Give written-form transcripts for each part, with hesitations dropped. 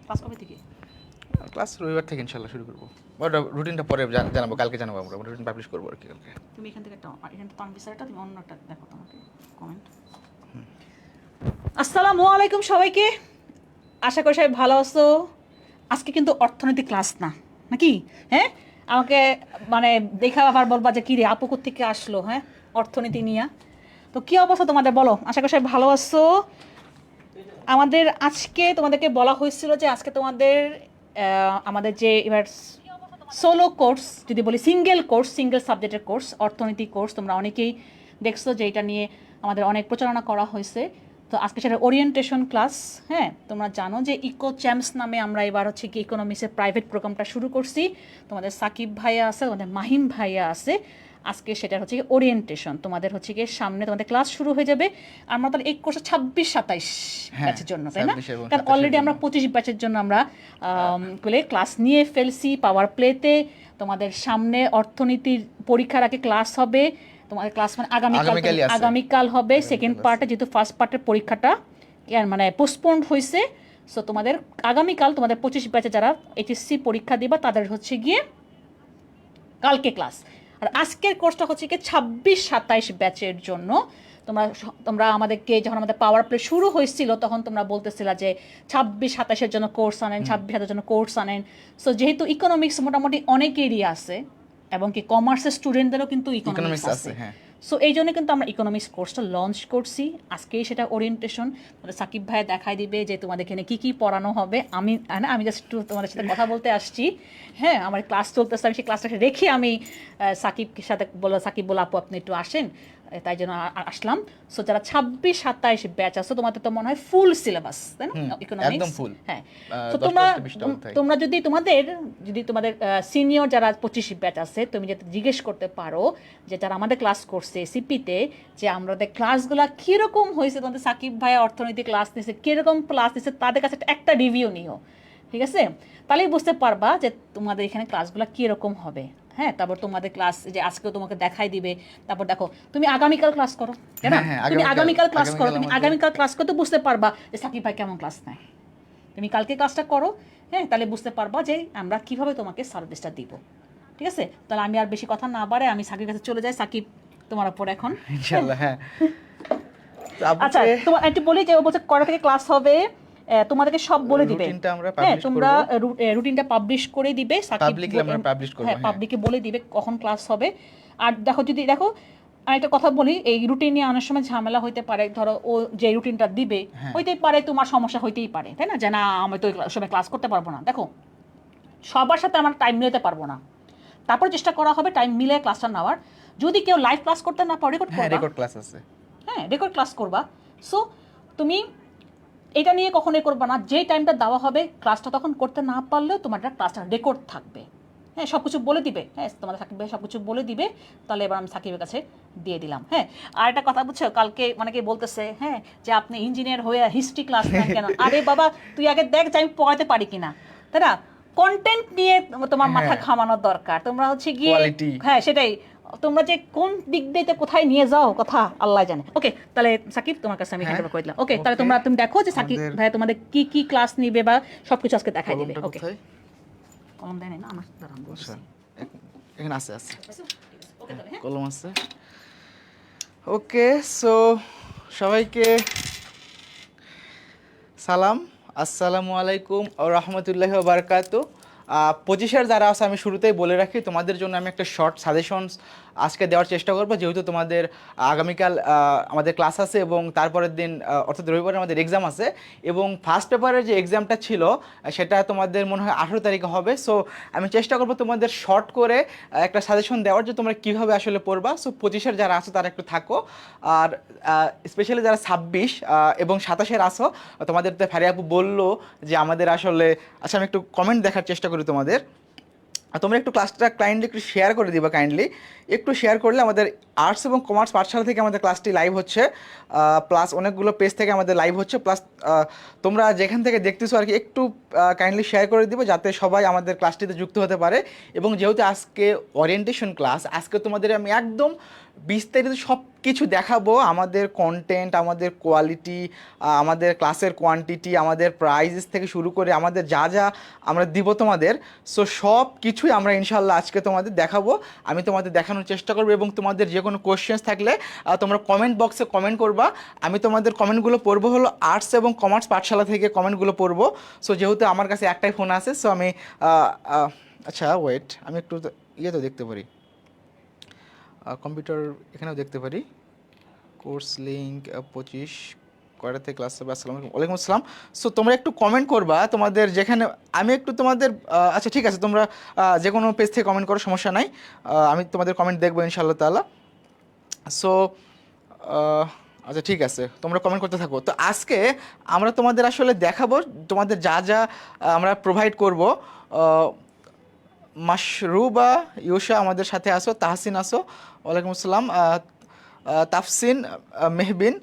Class কবে থেকে? Class রবিবার থেকে ইনশাল্লাহ শুরু করবো। ওটা রুটিনটা পরে জানাবো, কালকে জানাবো, আমরা রুটিন পাবলিশ করবো আর কি কালকে। তুমি এখান থেকে একটা তানভীর স্যার তুমি অন্য একটা দেখো তোমাকে কমেন্ট। আসসালামু আলাইকুম সবাইকে, আশা করি সবাই ভালো আছো। আজকে কিন্তু অর্থনীতি ক্লাস না, নাকি? হ্যাঁ, আমাকে মানে দেখা আবার বলবা যে কী রে আপু থেকে আসলো, হ্যাঁ, অর্থনীতি নিয়ে। তো কী অবস্থা তোমাদের বলো, আশা করি সবাই ভালো আছো। আমাদের আজকে তোমাদেরকে বলা হয়েছিল যে আজকে তোমাদের আমাদের যে এবার সোলো কোর্স, যদি বলি সিঙ্গেল কোর্স, সিঙ্গেল সাবজেক্টের কোর্স, অর্থনীতি কোর্স, তোমরা অনেকেই দেখছো যে এটা নিয়ে আমাদের অনেক প্রচারণা করা হয়েছে। তো আজকে সেটা ওরিয়েন্টেশন ক্লাস। হ্যাঁ, তোমরা জানো যে ইকো চ্যাম্পস নামে আমরা এবার হচ্ছে কি ইকোনমিক্সের প্রাইভেট প্রোগ্রামটা শুরু করছি। তোমাদের সাকিব ভাইয়া আছে, তোমাদের মাহিম ভাইয়া আছে। আজকে সেটা হচ্ছে কি ওরিয়েন্টেশন, তোমাদের হচ্ছে কি সামনে তোমাদের ক্লাস শুরু হয়ে যাবে। আমরা তাহলে এই কোর্সে 26-27 ব্যাচের জন্য, তাই না? কারণ অলরেডি আমরা 25 ব্যাচের জন্য আমরা ক্লাস নিয়ে ফেলছি পাওয়ার প্লেতে। তোমাদের সামনে অর্থনীতির পরীক্ষার আগে ক্লাস হবে। তোমাদের ক্লাস মানে আগামীকাল হবে সেকেন্ড পার্টে, যেহেতু ফার্স্ট পার্টের পরীক্ষাটা মানে পোস্টপোন্ড হয়েছে। সো তোমাদের আগামীকাল তোমাদের 25 ব্যাচে যারা এইচএসসি পরীক্ষা দিবা তাদের হচ্ছে গিয়ে কালকে ক্লাস। আর আজকের কোর্সটা হচ্ছে কি 26-27 ব্যাচের জন্য। তোমরা আমাদেরকে যখন আমাদের পাওয়ার প্লে শুরু হয়েছিল তখন তোমরা বলতেছিলা যে 26-27-এর জন্য কোর্স আনেন, 26-27-এর জন্য কোর্স আনেন। সো যেহেতু ইকোনমিক্স মোটামুটি অনেকেরই আছে এবং কি কমার্সের স্টুডেন্টদেরও কিন্তু ইকোনমিক্স আছে, সো এই জন্য কিন্তু আমরা ইকোনমিক্স কোর্সটা লঞ্চ করছি। আজকেই সেটা ওরিয়েন্টেশন, তোমাদের সাকিব ভাই দেখাই দিবে যে তোমাদের এখানে কী কী পড়ানো হবে। আমি জাস্ট একটু তোমাদের সাথে কথা বলতে আসছি। হ্যাঁ, আমার ক্লাস চলতেছে, আমি সেই ক্লাসটা রেখে আমি সাকিবকে সাথে সাকিব বলে আপু আপনি একটু আসেন, তাই জন্য আসলাম। সো যারা 26-27 ব্যাচ আছে তোমাদের তো মনে হয় ফুল সিলেবাস, তাই না ইকোনমিক্স? হ্যাঁ, তো তোমরা যদি তোমাদের সিনিয়র যারা 25 ব্যাচ আছে, তুমি যদি জিজ্ঞেস করতে পারো যে যারা আমাদের ক্লাস করছে সিপিতে যে আমাদের ক্লাসগুলো কীরকম হয়েছে, তোমাদের সাকিব ভাই অর্থনীতি ক্লাস নিয়েছে, কীরকম ক্লাস নিয়েছে, তাদের কাছে একটা রিভিউ নিও, ঠিক আছে? তাহলেই বুঝতে পারবা যে তোমাদের এখানে ক্লাসগুলো কীরকম হবে। হ্যাঁ, তারপর তোমাদের ক্লাস যে আজকেও তোমাকে দেখাই দিবে। তারপর দেখো তুমি আগামীকাল ক্লাস করো, তাই না? তুমি আগামীকাল ক্লাস করো, তুমি আগামীকাল ক্লাস করতে বুঝতে পারবা যে সাকিব ভাই কেমন ক্লাস নেয়। তুমি কালকে ক্লাসটা করো, হ্যাঁ, তাহলে বুঝতে পারবা যে আমরা কিভাবে তোমাকে সার্ভিসটা দিব, ঠিক আছে? তাহলে আমি আর বেশি কথা না বাড়ে আমি সাকিবের কাছে চলে যাই। সাকিব, তোমার উপর এখন ইনশাআল্লাহ। হ্যাঁ, আচ্ছা, তোমার একটু বলি যে ও বলছে কটা থেকে ক্লাস হবে, তোমাদেরকে সব বলে দিবে। হ্যাঁ, তোমরা রুটিনটা পাবলিশ করে দিবে, হ্যাঁ পাবলিকে বলে দিবে কখন ক্লাস হবে। আর দেখো আমি একটা কথা বলি, এই রুটিন নিয়ে অনেক সময় ঝামেলা হইতে পারে। ধরো ও যে রুটিনটা দিবে হইতেই পারে তোমার সমস্যা হইতেই পারে, তাই না? যে না আমি তো সময় ক্লাস করতে পারবো না। দেখো সবার সাথে আমার টাইম মিলাতে পারবো না, তারপর চেষ্টা করা হবে টাইম মিলে ক্লাসটা নেওয়ার। যদি কেউ লাইভ ক্লাস করতে না পারে রেকর্ড ক্লাস আছে, হ্যাঁ রেকর্ড ক্লাস করবা। সো তুমি এটা নিয়ে কখনোই করবা না, যেই টাইমটা দেওয়া হবে ক্লাসটা তখন করতে না পারলেও তোমার ক্লাসটা রেকর্ড থাকবে। হ্যাঁ, সব কিছু বলে দিবে। হ্যাঁ, তোমাদের সাকিব ভাই সব কিছু বলে দিবে। তাহলে এবার আমি সাকিবের কাছে দিয়ে দিলাম। হ্যাঁ, আর একটা কথা বুঝছো, কালকে অনেকে বলতেছে হ্যাঁ যে আপনি ইঞ্জিনিয়ার হয়ে হিস্ট্রি ক্লাস নেন কেন? আরে বাবা, তুই আগে দেখ যে আমি পড়াতে পারি কিনা, তাই না? কন্টেন্ট নিয়ে তোমার মাথা ঘামানোর দরকার। তোমরা হচ্ছে গিয়ে হ্যাঁ সেটাই, তোমরা যে কোন দিক দিয়ে কোথায় নিয়ে যাও কথা আল্লাহ জানে। ওকে, তাহলে সাকিব তোমার কাছে আমি হ্যান্ড ওভার করে দিলাম। ওকে, তাহলে তুমি দেখো যে সাকিব ভাই তোমাদের কি কি ক্লাস নিবে বা সবকিছু আজকে দেখাই দিবে। ওকে, কলম দেয় না আমার দাঁড়ান বলছি, এখানে আছে কলম আছে। ওকে, সো সবাইকে সালাম, আসসালামু আলাইকুম ওয়া রাহমাতুল্লাহি ওয়া বারাকাতুহু। 25-এর যারা আছে আমি শুরুতেই বলে রাখি, তোমাদের জন্য আমি একটা শর্ট সাজেশনস আজকে দেওয়ার চেষ্টা করবো, যেহেতু তোমাদের আগামীকাল আমাদের ক্লাস আছে এবং তারপরের দিন অর্থাৎ রবিবারে আমাদের এক্সাম আছে। এবং ফার্স্ট পেপারের যে এক্সামটা ছিল সেটা তোমাদের মনে হয় 18 তারিখে হবে। সো আমি চেষ্টা করবো তোমাদের শর্ট করে একটা সাজেশন দেওয়ার যে তোমরা কীভাবে আসলে পড়বা। সো 25-এর যারা আছো তারা একটু থাকো, আর স্পেশালি যারা 26 এবং 27-এর আসো, তোমাদের তো ফারিয়া আপু বললো যে আমাদের আসলে, আচ্ছা আমি একটু কমেন্ট দেখার চেষ্টা করি তোমাদের। তোমরা একটু ক্লাসটা কাইন্ডলি একটু শেয়ার করে দিবা, কাইন্ডলি একটু শেয়ার করলে আমাদের আর্টস এবং কমার্স পাঠশালা থেকে আমাদের ক্লাসটি লাইভ হচ্ছে, প্লাস অনেকগুলো পেজ থেকে আমাদের লাইভ হচ্ছে, প্লাস তোমরা যেখান থেকে দেখতেছো আর কি একটু কাইন্ডলি শেয়ার করে দিবে যাতে সবাই আমাদের ক্লাসটিতে যুক্ত হতে পারে। এবং যেহেতু আজকে ওরিয়েন্টেশন ক্লাস, আজকে তোমাদের আমি একদম বিস্তারিত সব কিছু দেখাবো, আমাদের কন্টেন্ট, আমাদের কোয়ালিটি, আমাদের ক্লাসের কোয়ান্টিটি, আমাদের প্রাইজেস থেকে শুরু করে আমাদের যা যা আমরা দিব তোমাদের। সো সব কিছুই আমরা ইনশাল্লাহ আজকে তোমাদের দেখাবো, আমি তোমাদের দেখানোর চেষ্টা করবো। এবং তোমাদের যে কোনো কোয়েশ্চেন্স থাকলে তোমরা কমেন্ট বক্সে কমেন্ট করবা, আমি তোমাদের কমেন্টগুলো পড়বো হলো আর্টস এবং কমার্স পাঠশালা থেকে কমেন্টগুলো পড়বো। সো যেহেতু আমার কাছে একটাই ফোন আছে, সো আমি আচ্ছা ওয়েট, আমি একটু ইয়ে তো দেখতে পারি, কম্পিউটার এখানেও দেখতে পারি। কোর্স লিঙ্ক 25 কয়টাতে ক্লাস হবে? আসসালামু আলাইকুম। ওয়ালাইকুম আসসালাম। সো তোমরা একটু কমেন্ট করবা তোমাদের যেখানে, আমি একটু তোমাদের আচ্ছা ঠিক আছে, তোমরা যে কোনো পেজ থেকে কমেন্ট করো, সমস্যা নাই, আমি তোমাদের কমেন্ট দেখবো ইনশাআল্লাহ তাআলা। সো আচ্ছা ঠিক আছে, তোমরা কমেন্ট করতে থাকো। তো আজকে আমরা তোমাদের আসলে দেখাবো তোমাদের যা যা আমরা প্রোভাইড করব। মাশরুবা ইউশা আমাদের সাথে আসো, তাহসিন আসো, ওয়ালাইকুম আসসালাম, তাফসিন, মেহবিন,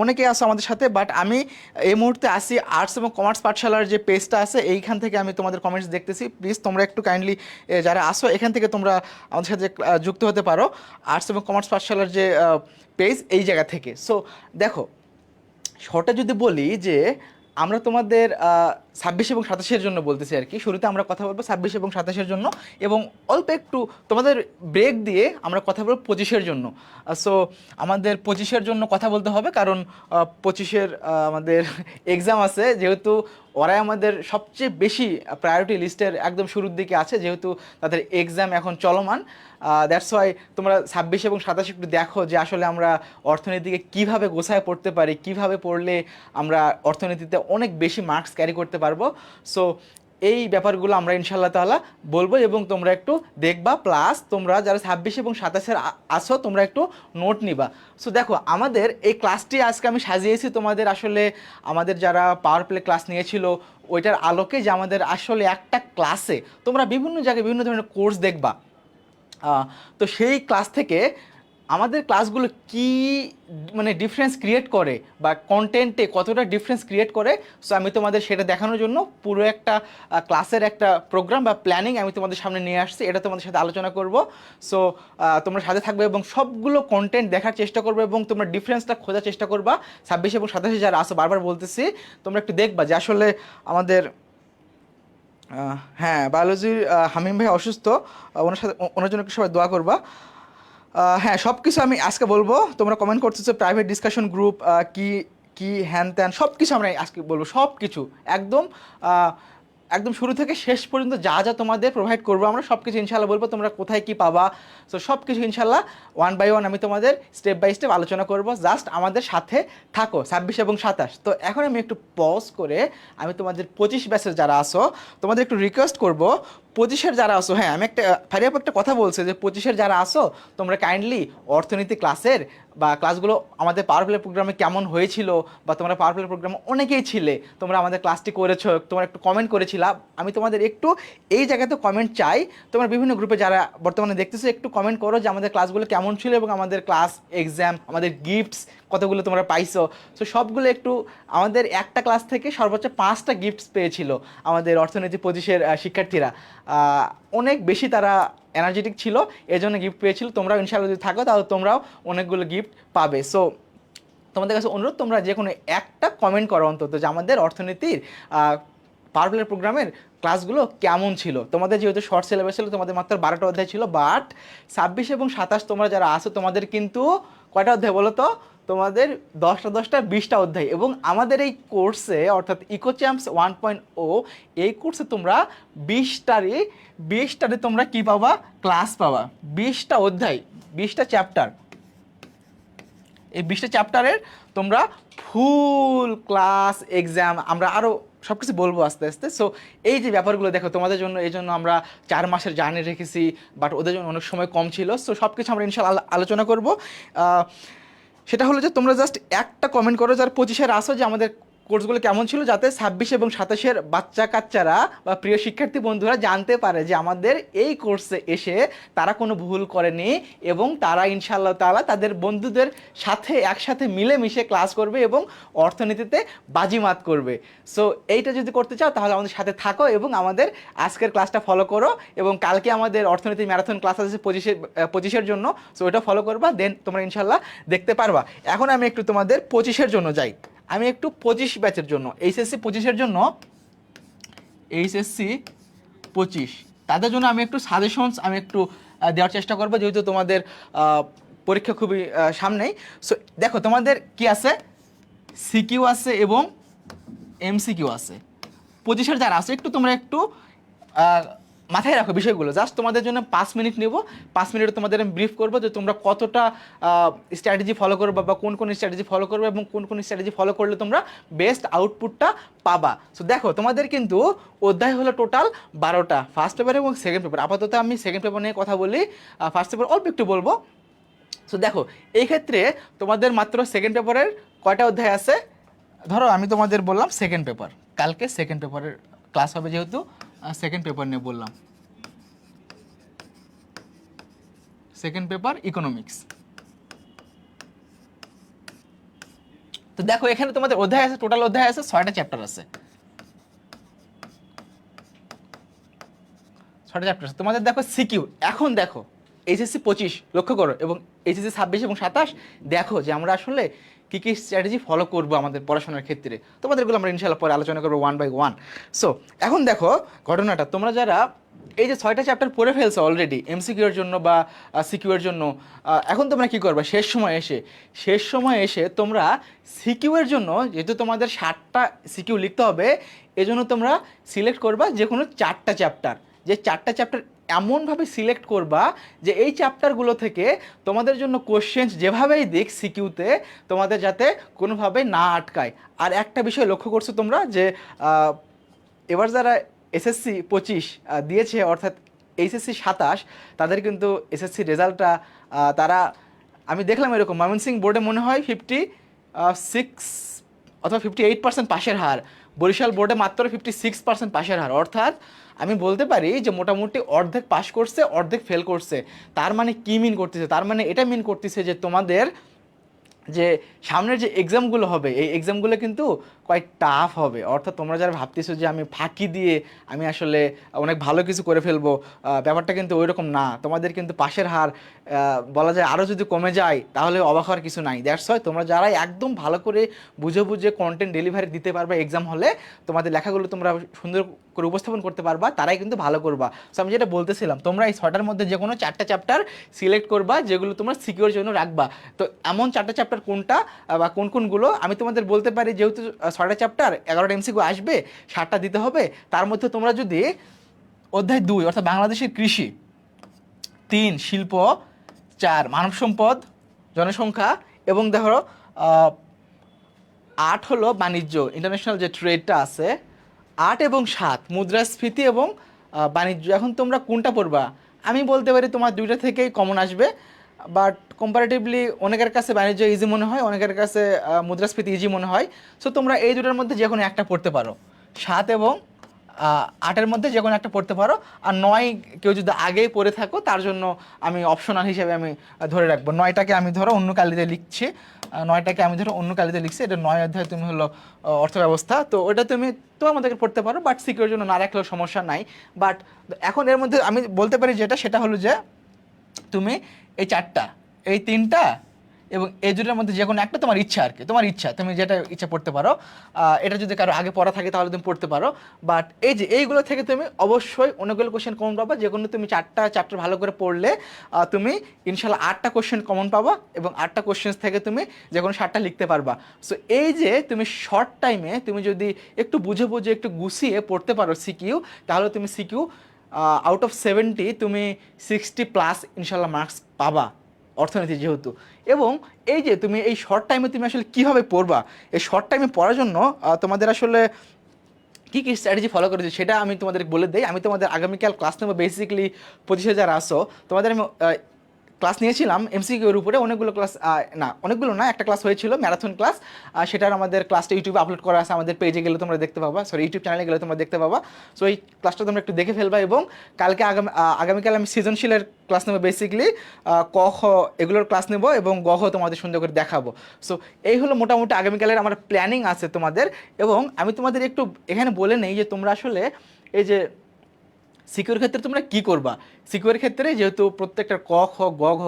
অনেকে আসো আমাদের সাথে। বাট আমি এই মুহূর্তে আসি আর্টস এবং কমার্স পাঠশালার যে পেজটা আছে এইখান থেকে আমি তোমাদের কমেন্টস দেখতেছি। প্লিজ তোমরা একটু কাইন্ডলি যারা আসো এখান থেকে তোমরা আমাদের সাথে যুক্ত হতে পারো, আর্টস এবং কমার্স পাঠশালার যে পেজ এই জায়গা থেকে। সো দেখো, শর্টে যদি বলি যে আমরা তোমাদের 26 এবং 27-এর জন্য বলতেছি আর কি, শুরুতে আমরা কথা বলবো 26 এবং 27-এর জন্য, এবং অল্প একটু তোমাদের ব্রেক দিয়ে আমরা কথা বলবো 25-এর জন্য। সো আমাদের 25-এর জন্য কথা বলতে হবে, কারণ 25-এর আমাদের এক্সাম আছে, যেহেতু ওরাই আমাদের সবচেয়ে বেশি প্রায়োরিটি লিস্টের একদম শুরুর দিকে আছে, যেহেতু তাদের এক্সাম এখন চলমান। দ্যাটস ওয়াই তোমরা 26 এবং 27 একটু দেখো যে আসলে আমরা অর্থনীতিকে কিভাবে গোছায় পড়তে পারি, কিভাবে পড়লে আমরা অর্থনীতিতে অনেক বেশি মার্কস ক্যারি করতে পারবো। সো এই ব্যাপারগুলো আমরা ইনশাআল্লাহ তাআলা বলবো, এবং তোমরা একটু দেখবা, প্লাস তোমরা যারা 26 এবং 27-এর আসো তোমরা একটু নোট নিবা। সো দেখো, আমাদের এই ক্লাসটি আজকে আমি সাজিয়েছি তোমাদের আসলে আমাদের যারা পাওয়ার প্লে ক্লাস নিয়েছিল ওইটার আলোকে, যে আমাদের আসলে একটা ক্লাসে তোমরা বিভিন্ন জায়গায় বিভিন্ন ধরনের কোর্স দেখবা। তো সেই ক্লাস থেকে আমাদের ক্লাসগুলো কি মানে ডিফারেন্স ক্রিয়েট করে বা কন্টেন্টে কতটা ডিফারেন্স ক্রিয়েট করে, সো আমি তোমাদের সেটা দেখানোর জন্য পুরো একটা ক্লাসের একটা প্রোগ্রাম বা প্ল্যানিং আমি তোমাদের সামনে নিয়ে আসছি, এটা তোমাদের সাথে আলোচনা করব। সো তোমরা সাথে থাকবে এবং সবগুলো কন্টেন্ট দেখার চেষ্টা করবে, এবং তোমরা ডিফারেন্সটা খোঁজার চেষ্টা করবা। 26 এবং 27 যারা আসো, বারবার বলতেছি তোমরা একটু দেখবা যে আসলে আমাদের হ্যাঁ বায়োলজির হামিম ভাই অসুস্থ, ওনার সাথে ওনার জন্য একটু সবাই দোয়া করবা। হ্যাঁ সব কিছু আমি আজকে বলবো, তোমরা কমেন্ট করতেছো প্রাইভেট ডিসকাশন গ্রুপ কি কি হ্যান ত্যান সব কিছু আমরা আজকে বলবো, সব কিছু একদম একদম শুরু থেকে শেষ পর্যন্ত যা যা তোমাদের প্রোভাইড করবো আমরা সব কিছু ইনশাল্লাহ বলবো, তোমরা কোথায় কি পাবা। সো সব কিছু ইনশাল্লাহ ওয়ান বাই ওয়ান আমি তোমাদের স্টেপ বাই স্টেপ আলোচনা করবো, জাস্ট আমাদের সাথে থাকো। 26 এবং 27, তো এখন আমি একটু পজ করে আমি তোমাদের 25 ব্যাচের যারা আসো তোমাদের একটু রিকোয়েস্ট করবো, 25-এর যারা আসো, হ্যাঁ আমি একটা ফারিয়াপ একটা কথা বলছে যে 25-এর যারা আসো তোমরা কাইন্ডলি অর্থনীতি ক্লাসের বা ক্লাসগুলো আমাদের পাওয়ার প্লে প্রোগ্রামে কেমন হয়েছিল, বা তোমরা পাওয়ার প্লে প্রোগ্রামে অনেকেই ছিলে, তোমরা আমাদের ক্লাসটি করেছো, তোমরা একটু কমেন্ট করেছিলা, আমি তোমাদের একটু এই জায়গাতে কমেন্ট চাই। তোমরা বিভিন্ন গ্রুপে যারা বর্তমানে দেখতেছো একটু কমেন্ট করো যে আমাদের ক্লাসগুলো কেমন ছিল, এবং আমাদের ক্লাস, এক্সাম, আমাদের গিফটস কতগুলো তোমরা পাইছো। সো সবগুলো একটু, আমাদের একটা ক্লাস থেকে সর্বোচ্চ 5টা গিফটস পেয়েছিল আমাদের অর্থনীতি 25-এর শিক্ষার্থীরা, অনেক বেশি তারা এনার্জেটিক ছিল, এই জন্য গিফট পেয়েছিল। তোমরাও ইনশাআল্লাহ যদি থাকো তাহলে তোমরাও অনেকগুলো গিফট পাবে। সো তোমাদের কাছে অনুরোধ, তোমরা যে কোনো একটা কমেন্ট করো অন্তত যে আমাদের অর্থনীতির পাওয়ার প্লে প্রোগ্রামের ক্লাসগুলো কেমন ছিল। তোমাদের যেহেতু শর্ট সিলেবাস ছিল, তোমাদের মাত্র 12টা অধ্যায় ছিল, বাট 26 এবং 27 তোমরা যারা আসো তোমাদের কিন্তু কয়টা অধ্যায় বলো তো? তোমাদের 10টা 20টা অধ্যায়। এবং আমাদের এই কোর্সে অর্থাৎ ইকোচ্যাম্পস 1.0 এই কোর্সে তোমরা 20টারে তোমরা কি পাবা? ক্লাস পাবা, 20টা অধ্যায়, 20টা চ্যাপ্টার। এই 20টা চ্যাপ্টারের তোমরা ফুল ক্লাস, এক্সাম, আমরা আরও সব কিছু বলবো আস্তে আস্তে। সো এই যে ব্যাপারগুলো দেখো তোমাদের জন্য, এই জন্য আমরা 4 মাসের জার্নি রেখেছি, বাট ওদের জন্য অনেক সময় কম ছিল। সো সব কিছু আমরা ইনশাআল্লাহ আলোচনা করবো। সেটা হলো যে তোমরা জাস্ট একটা কমেন্ট করো যারা 25-এর আসো যে আমাদের কোর্সগুলো কেমন ছিল, যাতে 26 এবং 27-এর বাচ্চা কাচ্চারা বা প্রিয় শিক্ষার্থী বন্ধুরা জানতে পারে যে আমাদের এই কোর্সে এসে তারা কোনো ভুল করেনি এবং তারা ইনশাআল্লাহ তাআলা তাদের বন্ধুদের সাথে একসাথে মিলেমিশে ক্লাস করবে এবং অর্থনীতিতে বাজিমাত করবে। সো এইটা যদি করতে চাও তাহলে আমাদের সাথে থাকো এবং আমাদের আজকের ক্লাসটা ফলো করো, এবং কালকে আমাদের অর্থনীতি ম্যারাথন ক্লাস আছে 25-এর জন্য। সো ওটা ফলো করবা, দেন তোমরা ইনশাআল্লাহ দেখতে পারবা। এখন আমি একটু তোমাদের 25-এর জন্য যাই। আমি একটু 25 ব্যাচের জন্য, এইচএসসি 25-এর জন্য, এইচএসসি 25 তাদের জন্য আমি একটু সাজেশনস আমি একটু দেওয়ার চেষ্টা করবো, যেহেতু তোমাদের পরীক্ষা খুবই সামনেই। সো দেখো তোমাদের কি আছে, সিকিউ আছে এবং এমসিকিউ আছে। 25-এর যারা আছে একটু তোমরা একটু মাথায় রাখো বিষয়গুলো। জাস্ট তোমাদের জন্য 5 মিনিট নেব, 5 মিনিটে তোমাদের আমি ব্রিফ করবো যে তোমরা কতটা স্ট্র্যাটেজি ফলো করবে বা কোন কোন স্ট্র্যাটেজি ফলো করবে এবং কোন কোন স্ট্র্যাটেজি ফলো করলে তোমরা বেস্ট আউটপুটটা পাবা। সো দেখো তোমাদের কিন্তু অধ্যায় হলো টোটাল 12টা, ফার্স্ট পেপার এবং সেকেন্ড পেপার। আপাতত আমি সেকেন্ড পেপার নিয়ে কথা বলি, ফার্স্ট পেপার অল্প একটু বলবো। সো দেখো এই ক্ষেত্রে তোমাদের মাত্র সেকেন্ড পেপারের কয়টা অধ্যায় আছে, ধরো আমি তোমাদের বললাম সেকেন্ড পেপার, কালকে সেকেন্ড পেপারের ক্লাস হবে, যেহেতু সেকেন্ড পেপার নিয়ে বললাম, সেকেন্ড পেপার ইকোনমিক্স। তো দেখো এখানে তোমাদের অধ্যায় আছে, টোটাল অধ্যায় আছে 6টা চ্যাপ্টার আছে, 6টা চ্যাপ্টার আছে। তোমাদের দেখো সিকিউ, এখন দেখো এইচএসসি 25 লক্ষ্য করো এবং এইচএসসি 26 এবং 27 দেখো যে আমরা আসলে কী কী স্ট্র্যাটেজি ফলো করবো আমাদের পড়াশোনার ক্ষেত্রে। তোমাদেরগুলো আমরা ইনশাআল্লাহ পরে আলোচনা করবো 1 বাই 1। সো এখন দেখো ঘটনাটা, তোমরা যারা এই যে 6টা চ্যাপ্টার পড়ে ফেলছো অলরেডি এমসিকিউ এর জন্য বা সিকিউ এর জন্য, এখন তোমরা কি করবে, শেষ সময় এসে তোমরা সিকিউ এর জন্য, যেহেতু তোমাদের 60টা সিকিউ লিখতে হবে, এজন্য তোমরা সিলেক্ট করবা যে কোনো 4টা চ্যাপ্টার, যে 4টা চ্যাপ্টার এমনভাবে সিলেক্ট করবা যে এই চ্যাপ্টারগুলো থেকে তোমাদের জন্য কোশ্চেন্স যেভাবেই দিক সিকিউতে তোমাদের যাতে কোনোভাবে না আটকায়। আর একটা বিষয় লক্ষ্য করছো তোমরা যে এবার যারা এসএসসি 25 দিয়েছে, অর্থাৎ এইচএসসি 27, তাদের কিন্তু এসএসসি রেজাল্টটা তারা, আমি দেখলাম এরকম ময়মনসিংহ বোর্ডে মনে হয় 56 অথবা 58% পাশের হার, বরিশাল বোর্ডে মাত্র 56% পাশের হার। অর্থাৎ আমি বলতে পারি যে মোটামুটি অর্ধেক পাস করছে, অর্ধেক ফেল করছে। তার মানে কি মিন করতেছে, তার মানে এটা মিন করতেছে যে তোমাদের যে সামনের যে এক্সামগুলো হবে, এই এক্সামগুলো কিন্তু কোয়াইট টাফ হবে। অর্থাৎ তোমরা যারা ভাবতেছো যে আমি ফাঁকি দিয়ে আমি আসলে অনেক ভালো কিছু করে ফেলবো, ব্যাপারটা কিন্তু ওই রকম না। তোমাদের কিন্তু পাশের হার বলা যায় আরও যদি কমে যায় তাহলে অবাক হওয়ার কিছু নাই। দ্যাটস ওয়াই তোমরা যারা একদম ভালো করে বুঝে বুঝে কন্টেন্ট ডেলিভারি দিতে পারবে এক্সাম হলে, তোমাদের লেখাগুলো তোমরা সুন্দর করে উপস্থাপন করতে পারবা, তারাই কিন্তু ভালো করবা। সো আমি যেটা বলতেছিলাম, তোমরা এই 6টার মধ্যে যে কোনো 4টা চ্যাপ্টার সিলেক্ট করবা যেগুলো তোমরা সিকিউর জন্য রাখবা। তো এমন 4টা চ্যাপ্টার কোনটা বা কোনগুলো আমি তোমাদের বলতে পারি, যেহেতু 6টা চ্যাপ্টার 11টা এমসিকিউ আসবে, 7টা দিতে হবে। তার মধ্যে তোমরা যদি অধ্যায় 2 অর্থাৎ বাংলাদেশের কৃষি, 3 শিল্প, 4 মানব সম্পদ জনসংখ্যা, এবং দেখো 8 হলো বাণিজ্য, ইন্টারন্যাশনাল যে ট্রেডটা আছে, 8 এবং 7 মুদ্রাস্ফীতি এবং বাণিজ্য। এখন তোমরা কোনটা পড়বা, আমি বলতে পারি তোমার 2টা থেকেই কমন আসবে, বাট কম্পারেটিভলি অনেকের কাছে বাণিজ্য ইজি মনে হয়, অনেকের কাছে মুদ্রাস্ফীতি ইজি মনে হয়। সো তোমরা এই দুটোর মধ্যে যে কোনো একটা পড়তে পারো, 7 এবং 8-এর মধ্যে যে কোনো একটা পড়তে পারো। আর 9 কেউ যদি আগেই পড়ে থাকো তার জন্য আমি অপশনাল হিসেবে আমি ধরে রাখবো। 9টাকে আমি ধরো অন্য কালিতে লিখছি, 9টাকে আমি ধরো অন্য কালিতে লিখছি, এটা 9 অধ্যায় তুমি হলো অর্থব্যবস্থা, তো ওটা তুমি তোমাদেরকে পড়তে পারো, বাট সিকিউর জন্য না রাখলেও সমস্যা নাই। বাট এখন এর মধ্যে আমি বলতে পারি যেটা, সেটা হলো যে তুমি এই 4টা, এই 3টা এবং এই দুটোর মধ্যে যে কোনো একটা তোমার ইচ্ছা আর কি, তোমার ইচ্ছা, তুমি যেটা ইচ্ছা পড়তে পারো। এটা যদি কারো আগে পড়া থাকে তাহলে তুমি পড়তে পারো। বাট এই যে এইগুলো থেকে তুমি অবশ্যই অনেকগুলো কোশ্চেন কমন পাবা, যে কোনো তুমি 4টা চ্যাপ্টার ভালো করে পড়লে তুমি ইনশাল্লাহ 8টা কোশ্চেন কমন পাবা এবং 8টা কোশ্চেন থেকে তুমি যে কোনো 7টা লিখতে পারবা। সো এই যে তুমি শর্ট টাইমে তুমি যদি একটু বুঝে বুঝে একটু গুছিয়ে পড়তে পারো সিকিউ, তাহলে তুমি সিকিউ আউট অফ 70 তুমি 60+ ইনশাল্লাহ মার্কস পাবা অর্থনীতি যেহেতু। এবং এই যে তুমি এই শর্ট টাইমে তুমি আসলে কীভাবে পড়বা, এই শর্ট টাইমে পড়ার জন্য তোমাদের আসলে কী কী স্ট্র্যাটেজি ফলো করেছে সেটা আমি তোমাদের বলে দিই। আমি তোমাদের আগামীকাল ক্লাস নেবো, বেসিক্যালি 25 যারা আসো তোমাদের আমি ক্লাস নিয়েছিলাম এমসিকিউর উপরে, অনেকগুলো ক্লাস, না অনেকগুলো না, একটা ক্লাস হয়েছিল ম্যারাথন ক্লাস। সেটার আমাদের ক্লাসটা ইউটিউবে আপলোড করা আছে, আমাদের পেজে গেলে তোমরা দেখতে পাবা, সরি ইউটিউব চ্যানেলে গেলে তোমরা দেখতে পাবা। সো এই ক্লাসটা তোমরা একটু দেখে ফেলবা। এবং কালকে আগামীকাল আমি সৃজনশীলের ক্লাস নেবো, বেসিক্যালি ক খ এগুলোর ক্লাস নেবো এবং গ খ তোমাদের সুন্দর করে দেখাবো। সো এই হলো মোটামুটি আগামীকালের আমার প্ল্যানিং আছে তোমাদের। এবং আমি তোমাদের একটু এখানে বলে নেই যে তোমরা আসলে এই যে সিকিউর ক্ষেত্রে তোমরা কি করবা। সিকিউর ক্ষেত্রে যেহেতু প্রত্যেকটা ক খ গ ঘ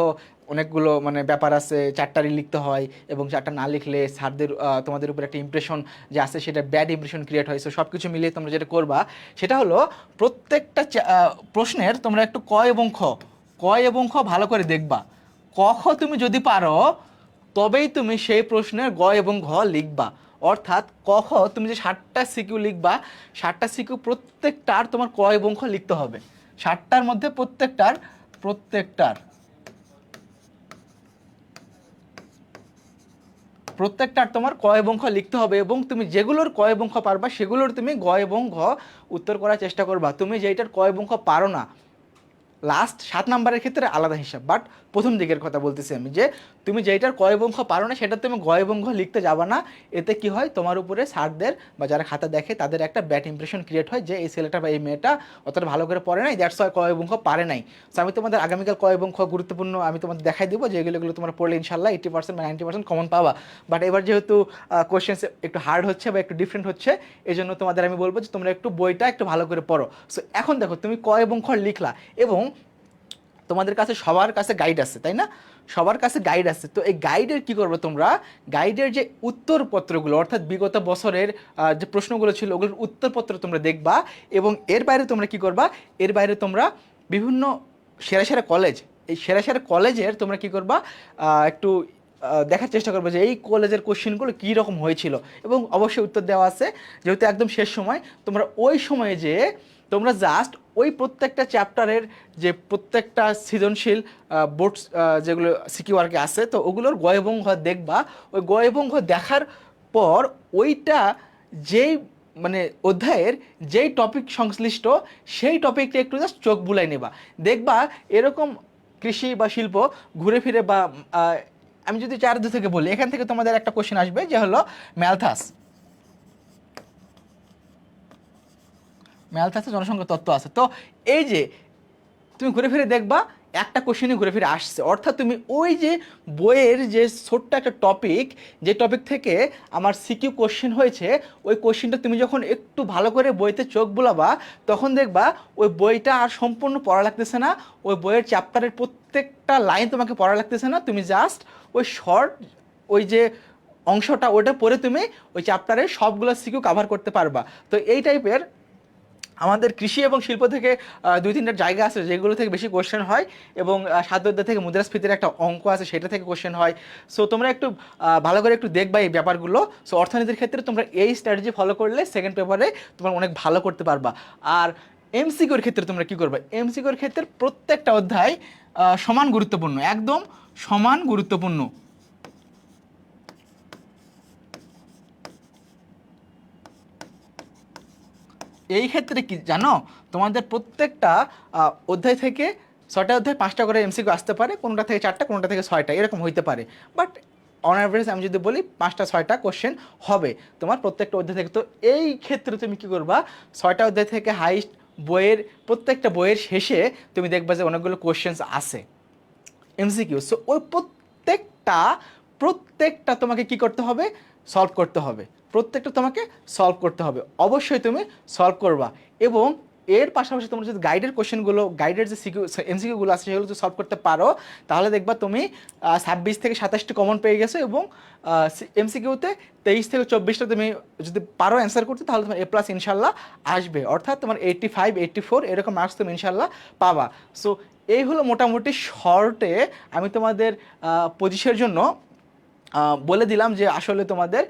অনেকগুলো মানে ব্যাপার আছে, চারটারই লিখতে হয় এবং চারটা না লিখলে স্যারদের তোমাদের উপর একটা ইমপ্রেশন যে আছে, সেটা ব্যাড ইমপ্রেশন ক্রিয়েট হয়। সো সব কিছু মিলিয়ে তোমরা যেটা করবা সেটা হলো প্রত্যেকটা প্রশ্নের তোমরা একটু ক এবং খ ভালো করে দেখবা। ক খ তুমি যদি পারো তবেই তুমি সেই প্রশ্নের গ এবং ঘ লিখবা। অর্থাৎ ক খ তুমি যে 60টা সিকিউ লিখবা, 60টা সিকিউ প্রত্যেকটার তোমার ক এবং খ লিখতে হবে। 60টার মধ্যে প্রত্যেকটার তোমার ক এবং খ লিখতে হবে। এবং তুমি যেগুলোর ক এবং খ পারবা সেগুলোর তুমি গ এবং ঘ উত্তর করার চেষ্টা করবা। তুমি যেইটার ক এবং খ পারো না, লাস্ট 7 নাম্বারের ক্ষেত্রে আলাদা হিসাব, বাট প্রথম দিকের কথা বলতেছি আমি, যে তুমি যেইটার ক এবং খ পারো না সেটা তুমি গ এবং ঘ লিখতে যাবা না। এতে কি হয়, তোমার উপরে স্যারদের বা যারা খাতা দেখে তাদের একটা ব্যাড ইমপ্রেশন ক্রিয়েট হয় যে এই ছেলেটা বা এই মেয়েটা অতটা ভালো করে পড়ে নাই, দ্যাটস ওয়াই ক এবং খ পারে নাই। সো আমি তোমাদের আগামীকাল ক এবং খ গুরুত্বপূর্ণ আমি তোমাদের দেখাই দিব, যে এগুলো তোমরা পড়লে ইনশাল্লাহ 80% বা 90% কমন পাবা। বাট এবার যেহেতু কোয়েশ্চেন্স একটু হার্ড হচ্ছে বা একটু ডিফারেন্ট হচ্ছে, এই জন্য তোমাদের আমি বলবো যে তোমরা একটু বইটা একটু ভালো করে পড়ো। সো এখন দেখো তুমি ক এবং খ লিখলা এবং তোমাদের কাছে সবার কাছে গাইড আছে, তাই না? সবার কাছে গাইড আছে। তো এই গাইডের কি করবে তোমরা, গাইডের যে উত্তরপত্রগুলো অর্থাৎ বিগত বছরের যে প্রশ্নগুলো ছিল ওগুলোর উত্তরপত্র তোমরা দেখবা। এবং এর বাইরে তোমরা কি করবা, এর বাইরে তোমরা বিভিন্ন সেরা সেরা কলেজ, এই সেরা সেরা কলেজের তোমরা কি করবা, একটু দেখার চেষ্টা করবো যে এই কলেজের কোশ্চেনগুলো কী রকম হয়েছিল। এবং অবশ্যই উত্তর দেওয়া আছে, যেহেতু একদম শেষ সময়, তোমরা ওই সময়ে যে তোমরা জাস্ট ওই প্রত্যেকটা চ্যাপ্টারের যে প্রত্যেকটা সৃজনশীল বোর্ডস যেগুলো সিকিউআরকে আছে, তো ওগুলোর গ এবং ঘ দেখবা। ওই গ এবং ঘ দেখার পর ওইটা যেই মানে অধ্যায়ের যেই টপিক সংশ্লিষ্ট সেই টপিকটা একটু জাস্ট চোখ বুলাই নেবা। দেখবা এরকম কৃষি বা শিল্প ঘুরে ফিরে বা আমি যদি চারদিক থেকে বলি, এখান থেকে তোমাদের একটা কোশ্চেন আসবে যে হলো ম্যালথাসে জনসংখ্যা তত্ত্ব আছে। তো এই যে তুমি ঘুরে ফিরে দেখবা একটা কোশ্চেনই ঘুরে ফিরে আসছে, অর্থাৎ তুমি ওই যে বইয়ের যে ছোট্ট একটা টপিক, যে টপিক থেকে আমার সিকিউ কোশ্চেন হয়েছে, ওই কোশ্চেনটা তুমি যখন একটু ভালো করে বইতে চোখ বুলাবা তখন দেখবা ওই বইটা আর সম্পূর্ণ পড়া লাগতেছে না, ওই বইয়ের চ্যাপ্টারের প্রত্যেকটা লাইন তোমাকে পড়া লাগতেছে না, তুমি জাস্ট ওই শর্ট ওই যে অংশটা ওটা পড়ে তুমি ওই চ্যাপ্টারের সবগুলো সিকিউ কাভার করতে পারবা। তো এই টাইপের আমাদের কৃষি এবং শিল্প থেকে 2-3টা জায়গা আছে যেগুলো থেকে বেশি কোশ্চেন হয়। এবং সাদ্যোদ্ধা থেকে মুদ্রাস্ফীতির একটা অঙ্ক আছে, সেটা থেকে কোশ্চেন হয়। সো তোমরা একটু ভালো করে একটু দেখবা এই ব্যাপারগুলো। সো অর্থনীতির ক্ষেত্রে তোমরা এই স্ট্র্যাটেজি ফলো করলে সেকেন্ড পেপারে তোমরা অনেক ভালো করতে পারবা। আর এমসিকিউর ক্ষেত্রে তোমরা কী করবে, এমসিকিউর ক্ষেত্রে প্রত্যেকটা অধ্যায় সমান গুরুত্বপূর্ণ, একদম সমান গুরুত্বপূর্ণ। এই ক্ষেত্রে কি জানো, তোমাদের প্রত্যেকটা অধ্যায় থেকে 6টা অধ্যায় 5টা করে এমসিকিউ আসতে পারে, কোনোটা থেকে 4টা, কোনোটা থেকে 6টা, এরকম হইতে পারে। বাট অন অ্যাভারেজ আমি যদি বলি 5টা 6টা কোশ্চেন হবে তোমার প্রত্যেকটা অধ্যায় থেকে। তো এই ক্ষেত্রে তুমি কী করবা, 6টা অধ্যায় থেকে হাইস্ট বইয়ের প্রত্যেকটা বইয়ের শেষে তুমি দেখবা যে অনেকগুলো কোশ্চেন্স আছে এমসিকিউ। সো ওই প্রত্যেকটা তোমাকে কি করতে হবে, সলভ করতে হবে। প্রত্যেকটা তোমাকে সলভ করতে হবে, অবশ্যই তুমি সলভ করবা। এবং এর পাশাপাশি তোমরা যদি গাইডের কোশ্চেনগুলো, গাইডের যে এমসিকিউগুলো আছে সেগুলো যদি সলভ করতে পারো, তাহলে দেখবা তুমি 26 থেকে 27টি কমন পেয়ে গেছো। এবং এমসিকিউতে 23 থেকে 24টা তুমি যদি পারো অ্যান্সার করতে, তাহলে তোমার A+ ইনশাল্লাহ আসবে। অর্থাৎ তোমার 85, 84 এরকম মার্কস তুমি ইনশাল্লাহ পাবা। সো এই হলো মোটামুটি শর্টে আমি তোমাদের পজিশনের জন্য বলে দিলাম যে আসলে তোমাদের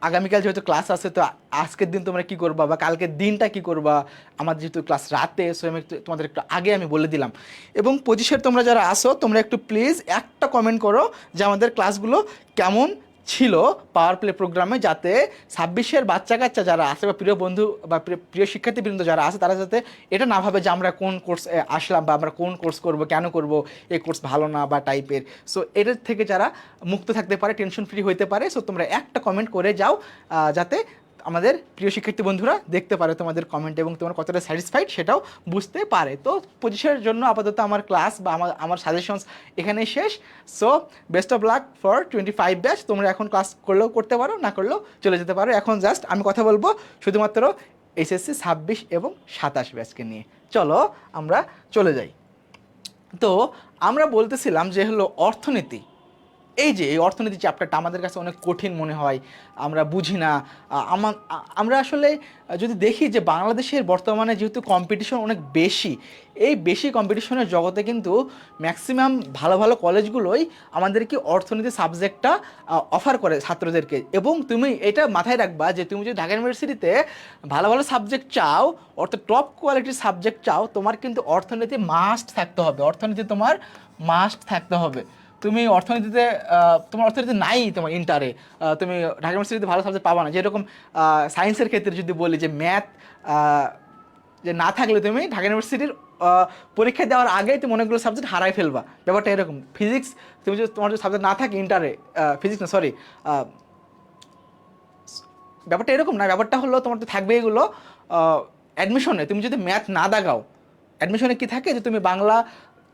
আগামীকাল যেহেতু ক্লাস আছে, তো আজকের দিন তোমরা কি করবা বা কালকের দিনটা কি করবা। আমার যেহেতু ক্লাস রাতে, সো আমি তোমাদের একটু আগে আমি বলে দিলাম। এবং পজিশন তোমরা যারা আসো তোমরা একটু প্লিজ একটা কমেন্ট করো যে আমাদের ক্লাসগুলো কেমন ছিল পাওয়ার প্লে প্রোগ্রামে, যাতে 26-এর বাচ্চা কাচ্চা যারা আছে বা প্রিয় বন্ধু বা প্রিয় শিক্ষার্থীবৃন্দ যারা আছে তারা যাতে এটা না ভাবে যে আমরা কোন কোর্স আসলাম বা আমরা কোন কোর্স করব, কেন করব, এই কোর্স ভালো না বা টাইপের। সো এটার থেকে যারা মুক্ত থাকতে পারে, টেনশন ফ্রি হইতে পারে। সো তোমরা একটা কমেন্ট করে যাও, যাতে আমাদের প্রিয় শিক্ষার্থী বন্ধুরা দেখতে পারে তোমাদের কমেন্ট এবং তোমরা কতটা স্যাটিসফাইড সেটাও বুঝতে পারে। তো 25-এর জন্য আপাতত আমার ক্লাস বা আমার সাজেশনস এখানেই শেষ। So best of luck for 25 batch. তোমরা এখন ক্লাস করলেও করতে পারো, না করলেও চলে যেতে পারো। এখন জাস্ট আমি কথা বলবো শুধুমাত্র এসএসসি 26 এবং 27 ব্যাচকে নিয়ে। চলো আমরা চলে যাই। তো আমরা বলতেছিলাম যে হলো অর্থনীতি, এই যে এই অর্থনীতি চ্যাপ্টারটা আমাদের কাছে অনেক কঠিন মনে হয়, আমরা বুঝি না। আমরা আসলে যদি দেখি যে বাংলাদেশের বর্তমানে যেহেতু কম্পিটিশন অনেক বেশি, এই বেশি কম্পিটিশনের জগতে কিন্তু ম্যাক্সিমাম ভালো ভালো কলেজগুলোই আমাদেরকে অর্থনীতি সাবজেক্টটা অফার করে ছাত্রদেরকে। এবং তুমি এটা মাথায় রাখবা যে তুমি যদি ঢাকা ইউনিভার্সিটিতে ভালো ভালো সাবজেক্ট চাও, অর্থাৎ টপ কোয়ালিটির সাবজেক্ট চাও, তোমার কিন্তু অর্থনীতি মাস্ট থাকতে হবে, অর্থনীতি তোমার মাস্ট থাকতে হবে। তুমি অর্থনীতিতে তোমার অর্থনীতি নাই তোমার ইন্টারে, তুমি ঢাকা ইউনিভার্সিটিতে ভালো সাবজেক্ট পাবা না। যেরকম সায়েন্সের ক্ষেত্রে যদি বলি যে ম্যাথ যে না থাকলে তুমি ঢাকা ইউনিভার্সিটির পরীক্ষা দেওয়ার আগেই তুমি অনেকগুলো সাবজেক্ট হারাই ফেলবা, ব্যাপারটা এরকম। ফিজিক্স তুমি যদি তোমার যদি সাবজেক্ট না থাকে ইন্টারে, ফিজিক্স না সরি, ব্যাপারটা এরকম না, ব্যাপারটা হলো তোমার তো থাকবে এগুলো অ্যাডমিশনে। তুমি যদি ম্যাথ না দাগাও, অ্যাডমিশনে কি থাকে যে তুমি বাংলা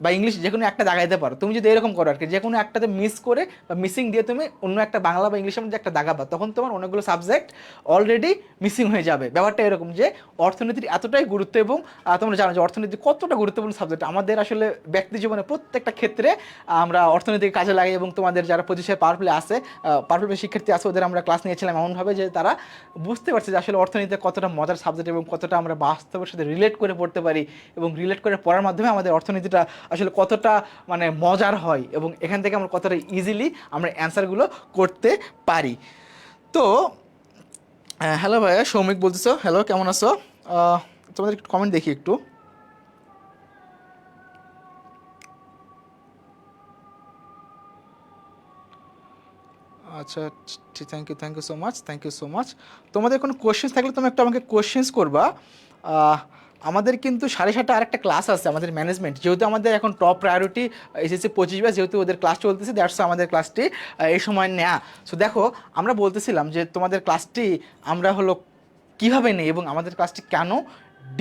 বা ইংলিশ যে কোনো একটা দাগাইতে পারো। তুমি যদি এরকম করো আর কি, যে কোনো একটাতে মিস করে বা মিসিং দিয়ে তুমি অন্য একটা বাংলা বা ইংলিশের মধ্যে একটা দাগাবা, তখন তোমার অনেকগুলো সাবজেক্ট অলরেডি মিসিং হয়ে যাবে। ব্যাপারটা এরকম যে অর্থনীতির এতটাই গুরুত্ব, এবং তোমরা জানো যে অর্থনীতি কতটা গুরুত্বপূর্ণ সাবজেক্ট আমাদের আসলে ব্যক্তি জীবনে প্রত্যেকটা ক্ষেত্রে আমরা অর্থনীতিকে কাজে লাগাই। এবং তোমাদের যারা 25-এর পাওয়ার প্লে আছে, পাওয়ার প্লে শিক্ষার্থী আছে, ওদের আমরা ক্লাস নিয়েছিলাম এমনভাবে যে তারা বুঝতে পারছে যে আসলে অর্থনীতি কতটা মজার সাবজেক্ট এবং কতটা আমরা বাস্তবের সাথে রিলেট করে পড়তে পারি, এবং রিলেট করে পড়ার মাধ্যমে আমাদের অর্থনীতিটা আসলে কতটা মানে মজার হয়, এবং এখান থেকে আমরা কতটা ইজিলি আমরা অ্যান্সারগুলো করতে পারি। তো হ্যালো ভাইয়া, সৌমিক বলতেছো, হ্যালো কেমন আছো? তোমাদের একটু কমেন্ট দেখি একটু। আচ্ছা, thank you so much, thank you so much. তোমাদের কোনো কোয়েশ্চেন্স থাকলে তুমি একটু আমাকে কোয়েশ্চেন্স করবা। আমাদের কিন্তু 7:30 আরেকটা ক্লাস আছে আমাদের ম্যানেজমেন্ট, যেহেতু আমাদের এখন টপ প্রায়োরিটি এসএসসি 25 ব্যাচ, যেহেতু ওদের ক্লাস চলতেছে, দ্যাটস আমাদের ক্লাসটি এই সময় নেয়া। সো দেখো, আমরা বলতেছিলাম যে তোমাদের ক্লাসটি আমরা হলো কীভাবে নেই এবং আমাদের ক্লাসটি কেন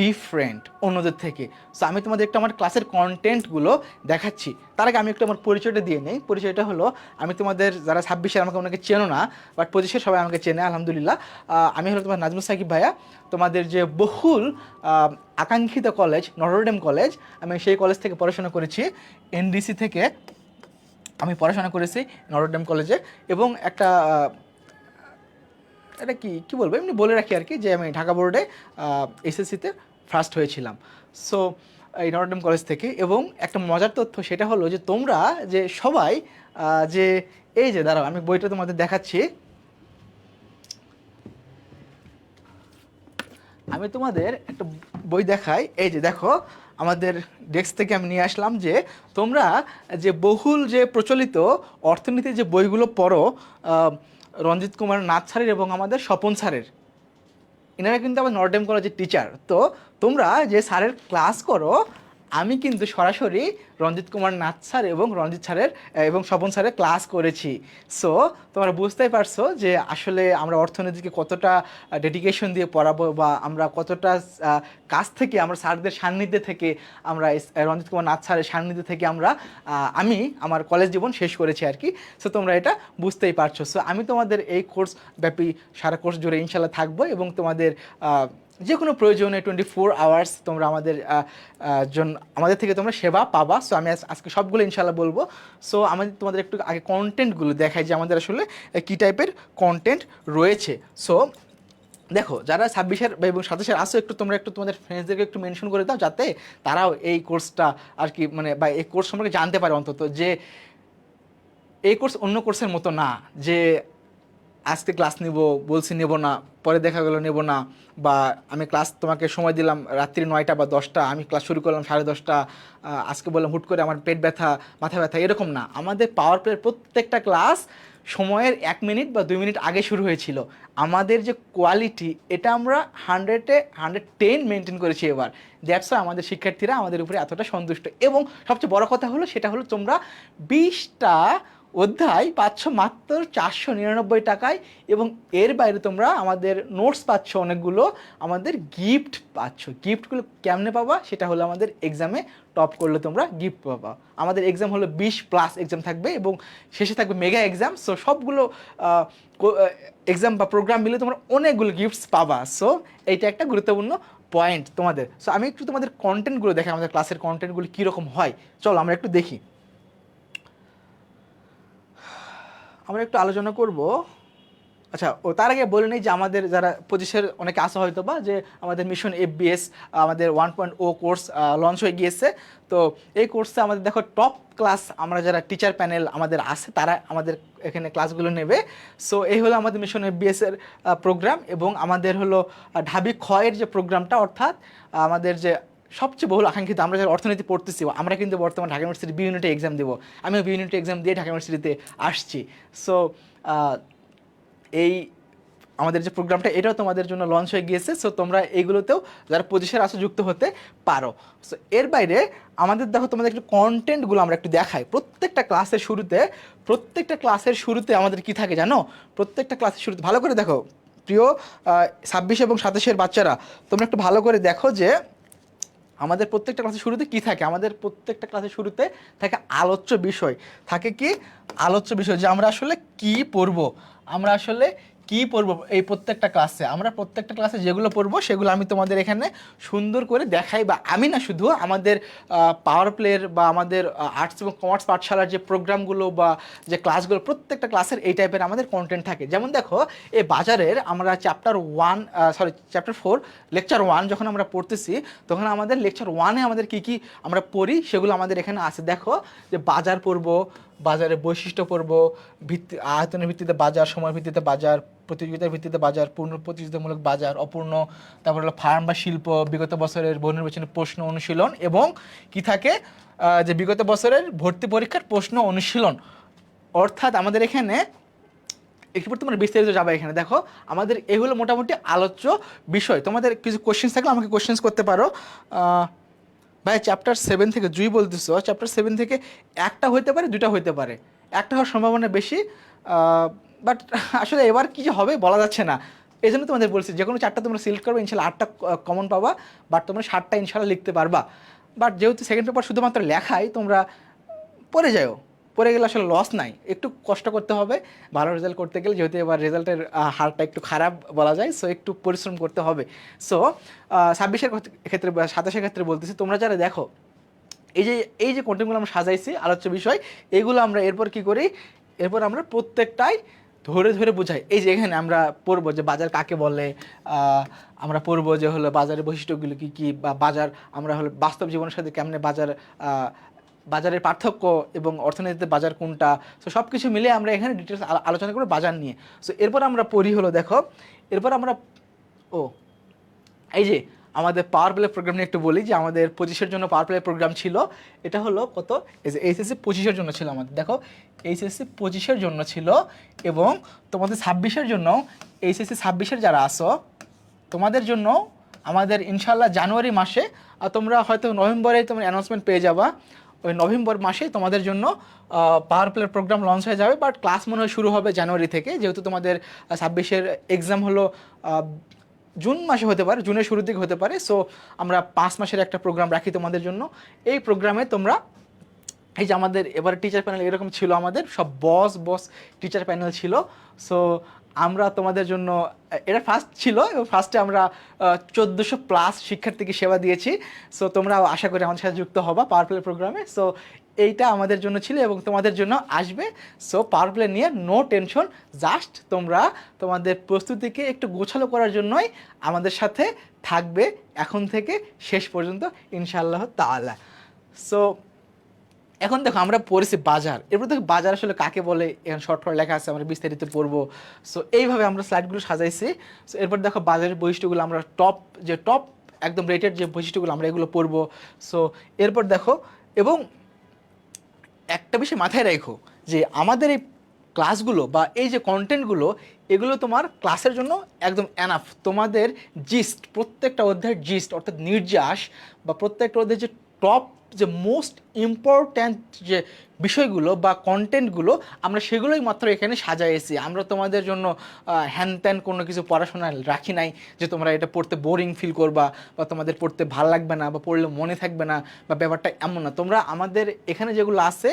ডিফারেন্ট অন্যদের থেকে। সো আমি তোমাদের একটু আমার ক্লাসের কন্টেন্টগুলো দেখাচ্ছি। তার আগে আমি একটু আমার পরিচয়টা দিয়ে নেই। পরিচয়টা হলো, আমি তোমাদের যারা 26-এর আমাকে অনেকে চেনো না, বাট 25-এর সবাই আমাকে চেনে আলহামদুলিল্লাহ। আমি হলো তোমার নাজমুল সাকিব ভাইয়া, তোমাদের যে বহুল আকাঙ্ক্ষিত কলেজ নটরডেম কলেজ, আমি সেই কলেজ থেকে পড়াশোনা করেছি। এনডিসি থেকে আমি পড়াশোনা করেছি নটরডেম কলেজে, এবং একটা এটা কি বলবো, এমনি বলে রাখি আর কি, যে আমি ঢাকা বোর্ডে এসএসসিতে ফার্স্ট হয়েছিলাম। সো এই নটরডেম কলেজ থেকে। এবং একটা মজার তথ্য সেটা হলো যে তোমরা যে সবাই যে এই যে দাঁড়াও আমি বইটা তোমাদের দেখাচ্ছি, আমি তোমাদের একটা বই দেখাই। এই যে দেখো, আমাদের ডেস্ক থেকে আমি নিয়ে আসলাম যে তোমরা যে বহুল যে প্রচলিত অর্থনীতির যে বইগুলো পড়ো, রঞ্জিত কুমার নাথ স্যারের এবং আমাদের স্বপন স্যারের, এনারা কিন্তু আমার নটরডেম কলেজের টিচার। তো তোমরা যে স্যারের ক্লাস করো, আমি কিন্তু সরাসরি রঞ্জিত কুমার নাথ স্যার এবং রঞ্জিত স্যারের এবং স্বপন স্যারের ক্লাস করেছি। সো তোমরা বুঝতেই পারছো যে আসলে আমরা অর্থনীতিকে কতটা ডেডিকেশন দিয়ে পড়াবো, বা আমরা কতটা কাছ থেকে আমরা স্যারদের সান্নিধ্যে থেকে, আমরা রঞ্জিত কুমার নাথ স্যারের সান্নিধ্যে থেকে আমি আমার কলেজ জীবন শেষ করেছি আর কি। সো তোমরা এটা বুঝতেই পারছো। সো আমি তোমাদের এই কোর্স ব্যাপী সারা কোর্স জুড়ে ইনশাল্লাহ থাকবো, এবং তোমাদের যে কোনো প্রয়োজনে 24 আওয়ার্স তোমরা আমাদের থেকে তোমরা সেবা পাবা। সো আমি আজকে সবগুলো ইনশাল্লাহ বলবো। সো আমাদের তোমাদের একটু আগে কন্টেন্টগুলো দেখাই যে আমাদের আসলে কী টাইপের কন্টেন্ট রয়েছে। সো দেখো, যারা 26-এর এবং 27-এর আসো, তোমরা একটু তোমাদের ফ্রেন্ডসদেরকে একটু মেনশন করে দাও, যাতে তারাও এই কোর্সটা আর কি মানে বা এই কোর্স সম্পর্কে জানতে পারে অন্তত, যে এই কোর্স অন্য কোর্সের মতো না, যে আজকে ক্লাস নিব বলছি নেব না, পরে দেখা গেলো নেব না, বা আমি ক্লাস তোমাকে সময় দিলাম রাত্রি 9টা বা 10টা, আমি ক্লাস শুরু করলাম 10:30, আজকে বললাম হুট করে আমার পেট ব্যথা, মাথা ব্যথা, এরকম না। আমাদের পাওয়ার প্লের প্রত্যেকটা ক্লাস সময়ের 1 মিনিট বা 2 মিনিট আগে শুরু হয়েছিল। আমাদের যে কোয়ালিটি এটা আমরা 100-এ 110 মেনটেন করেছি এবার। দ্যাটস ওয়াই আমাদের শিক্ষার্থীরা আমাদের উপরে এতটা সন্তুষ্ট। এবং সবচেয়ে বড় কথা হলো সেটা হলো তোমরা 20টা অধ্যায় পাচ্ছ মাত্র 499 টাকায়, এবং এর বাইরে তোমরা আমাদের নোটস পাচ্ছ অনেকগুলো, আমাদের গিফট পাচ্ছ। গিফটগুলো কেমনে পাবা সেটা হলো আমাদের এক্সামে টপ করলে তোমরা গিফট পাবা। আমাদের এক্সাম হলো 20+ এক্সাম থাকবে এবং শেষে থাকবে মেগা এক্সাম। সো সবগুলো এক্সাম বা প্রোগ্রাম মিলে তোমরা অনেকগুলো গিফটস পাবা। সো এইটা একটা গুরুত্বপূর্ণ পয়েন্ট তোমাদের। সো আমি একটু তোমাদের কন্টেন্টগুলো দেখি, আমাদের ক্লাসের কন্টেন্টগুলো কীরকম হয় চলো আমরা একটু দেখি। আমরা একটু আলোচনা করব। আচ্ছা, তার আগে বলে নিই যে আমাদের যারা 25-এর অনেকে আসা হয়তো বা যে আমাদের মিশন FBS আমাদের 1.0 কোর্স লঞ্চ হয়ে গিয়েছে। তো এই কোর্সে আমাদের দেখো টপ ক্লাস আমরা যারা টিচার প্যানেল আমাদের আছে তারা আমাদের এখানে ক্লাসগুলো নেবে। সো এই হলো আমাদের মিশন FBS-এর প্রোগ্রাম। এবং আমাদের হলো ঢাবি ক্ষয়ের যে প্রোগ্রামটা, অর্থাৎ আমাদের যে সবচেয়ে বহুল আকাঙ্ক্ষিত, আমরা যারা অর্থনীতি পড়তেছি আমরা কিন্তু বর্তমানে ঢাকা ইউনিভার্সিটি বি ইউনিটে এক্সাম দেবো। আমিও বি ইউনিটে এক্সাম দিয়ে ঢাকা ইউনিভার্সিটিতে আসছি। সো এই আমাদের যে প্রোগ্রামটা এটাও তোমাদের জন্য লঞ্চ হয়ে গিয়েছে। সো তোমরা এইগুলোতেও যারা 25-এর আসে যুক্ত হতে পারো। সো এর বাইরে আমাদের দেখো তোমাদের একটু কন্টেন্টগুলো আমরা একটু দেখাই। প্রত্যেকটা ক্লাসের শুরুতে আমাদের কি থাকে জানো? প্রত্যেকটা ক্লাসের শুরুতে ভালো করে দেখো প্রিয় 26 এবং 27-এর বাচ্চারা, তোমরা একটু ভালো করে দেখো যে আমাদের প্রত্যেকটা ক্লাসের শুরুতে কি থাকে। আমাদের প্রত্যেকটা ক্লাসের শুরুতে থাকে আলোচ্য বিষয়। থাকে কি আলোচ্য বিষয়, যে আমরা আসলে কি পড়বো, আমরা আসলে কি পড়বো এই প্রত্যেকটা ক্লাসে। আমরা প্রত্যেকটা ক্লাসে যেগুলো পড়বো সেগুলো আমি তোমাদের এখানে সুন্দর করে দেখাই, বা আমি না শুধু আমাদের পাওয়ার প্লের বা আমাদের আর্টস এবং কমার্স পাঠশালার যে প্রোগ্রামগুলো বা যে ক্লাসগুলো, প্রত্যেকটা ক্লাসের এই টাইপের আমাদের কন্টেন্ট থাকে। যেমন দেখো এই বাজারের আমরা চ্যাপ্টার 4 লেকচার 1 যখন আমরা পড়তেছি তখন আমাদের লেকচার 1-এ আমাদের কি কি আমরা পড়ি সেগুলো আমাদের এখানে আছে। দেখো যে বাজার পড়বো, বাজারের বৈশিষ্ট্য পড়বো, আয়তনের ভিত্তিতে বাজার, সময়ের ভিত্তিতে বাজার, প্রতিযোগিতার ভিত্তিতে বাজার, পূর্ণ প্রতিযোগিতামূলক বাজার, অপূর্ণ, তারপর হলো ফার্ম বা শিল্প, বিগত বছরের বহুনির্বাচনী প্রশ্ন অনুশীলন, এবং কি থাকে যে বিগত বছরের ভর্তি পরীক্ষার প্রশ্ন অনুশীলন। অর্থাৎ আমাদের এখানে একটু পর তোমরা বিস্তারিত যাবে। এখানে দেখো আমাদের এগুলো মোটামুটি আলোচ্য বিষয়। তোমাদের কিছু কোশ্চেন্স থাকলে আমাকে কোশ্চেন্স করতে পারো। ভাই চ্যাপ্টার 7 থেকে জুই বলতেছো, চ্যাপ্টার 7 থেকে একটা হইতে পারে, দুটা হইতে পারে, একটা হওয়ার সম্ভাবনা বেশি। বাট আসলে এবার কি যে হবে বলা যাচ্ছে না। এই জন্য তোমাদের বলছি যে কোনো 4টা তোমরা সিলেক্ট করবে, ইনশাল্লাহ 8টা কমন পাবা, বাট তোমরা 7টা ইনশাল্লাহ লিখতে পারবা। বাট যেহেতু সেকেন্ড পেপার শুধুমাত্র লেখাই, তোমরা পড়ে যাও, পড়ে গেলে আসলে লস নাই, একটু কষ্ট করতে হবে ভালো রেজাল্ট করতে গেলে। যেহেতু এবার রেজাল্টের হারটা একটু খারাপ বলা যায়, সো একটু পরিশ্রম করতে হবে। সো 26-এর ক্ষেত্রে বা 27-এর ক্ষেত্রে বলতেছি, তোমরা যারা দেখো এই যে কন্টেন্টগুলো আমরা সাজাইছি আলোচ্য বিষয়, এইগুলো আমরা এরপর কি করি, এরপর আমরা প্রত্যেকটাই ধরে ধরে বোঝাই। এই যে এখানে আমরা পড়বো যে বাজার কাকে বলে, আমরা পড়বো যে হলো বাজারের বৈশিষ্ট্যগুলো কী কী, বা বাজার আমরা হলো বাস্তব জীবনের সাথে কেমনে বাজারের পার্থক্য এবং অর্থনীতিতে বাজার কোনটা। সো সব কিছু মিলে আমরা এখানে ডিটেলস আলোচনা করবো বাজার নিয়ে। সো এরপর আমরা পড়ি হলো দেখো, এরপর আমরা এই যে আমাদের পাওয়ার প্লে প্রোগ্রাম নিয়ে একটু বলি যে আমাদের 25-এর জন্য পাওয়ার প্লে প্রোগ্রাম ছিল। এটা হলো কত, এই যে এইচএসসি 25-এর জন্য ছিল আমাদের। দেখো এইচএসসি 25-এর জন্য ছিল, এবং তোমাদের 26-এর জন্য, এইচএসসি 26-এর যারা আসো তোমাদের জন্য আমাদের ইনশাল্লাহ জানুয়ারি মাসে, আর তোমরা হয়তো নভেম্বরে তোমরা অ্যানাউন্সমেন্ট পেয়ে যাবা, ওই নভেম্বর মাসে তোমাদের জন্য পাওয়ার প্লে প্রোগ্রাম লঞ্চ হয়ে যাবে। বাট ক্লাস মনে হয় শুরু হবে জানুয়ারি থেকে, যেহেতু তোমাদের 26-এর এক্সাম হলো জুন মাসে হতে পারে, জুনের শুরুর দিকে হতে পারে। সো আমরা 5 মাসের একটা প্রোগ্রাম রাখি তোমাদের জন্য। এই প্রোগ্রামে তোমরা এই যে আমাদের এবার টিচার প্যানেল এরকম ছিল, আমাদের সব বস টিচার প্যানেল ছিল। সো আমরা তোমাদের জন্য, এটা ফার্স্ট ছিল এবং ফার্স্টে আমরা 1400+ শিক্ষার্থীকে সেবা দিয়েছি। সো তোমরা আশা করি আমাদের সাথে যুক্ত হবা পাওয়ার প্লে প্রোগ্রামে। সো এইটা আমাদের জন্য ছিল এবং তোমাদের জন্য আসবে। সো পাওয়ার প্লে নিয়ে নো টেনশন, জাস্ট তোমরা তোমাদের প্রস্তুতিকে একটু গোছালো করার জন্যই আমাদের সাথে থাকবে এখন থেকে শেষ পর্যন্ত ইনশাআল্লাহ তাআলা। সো এখন দেখো আমরা পড়েছি বাজার, এরপর দেখো বাজার আসলে কাকে বলে, এখন শর্ট ফর্ম লেখা আছে, আমরা বিস্তারিত পড়বো। সো এইভাবে আমরা স্লাইডগুলো সাজাইছি। সো এরপর দেখো বাজারের বৈশিষ্ট্যগুলো আমরা টপ একদম রেটেড যে বৈশিষ্ট্যগুলো আমরা এগুলো পড়বো। সো এরপর দেখো, এবং একটা বিষয় মাথায় রাখো যে আমাদের এই ক্লাসগুলো বা এই যে কন্টেন্টগুলো, এগুলো তোমার ক্লাসের জন্য একদম এনাফ। তোমাদের জিস্ট, প্রত্যেকটা অধ্যায়ের জিস্ট অর্থাৎ নির্যাস বা প্রত্যেকটা অধ্যায়ের যে টপ, যে মোস্ট ইম্পর্ট্যান্ট যে বিষয়গুলো বা কন্টেন্টগুলো, আমরা সেগুলোই মাত্র এখানে সাজাইছি। আমরা তোমাদের জন্য হ্যান ত্যান কোনো কিছু পড়াশোনা রাখি নাই যে তোমরা এটা পড়তে বোরিং ফিল করবা বা তোমাদের পড়তে ভাল লাগবে না বা পড়লে মনে থাকবে না, বা ব্যাপারটা এমন না। তোমরা আমাদের এখানে যেগুলো আছে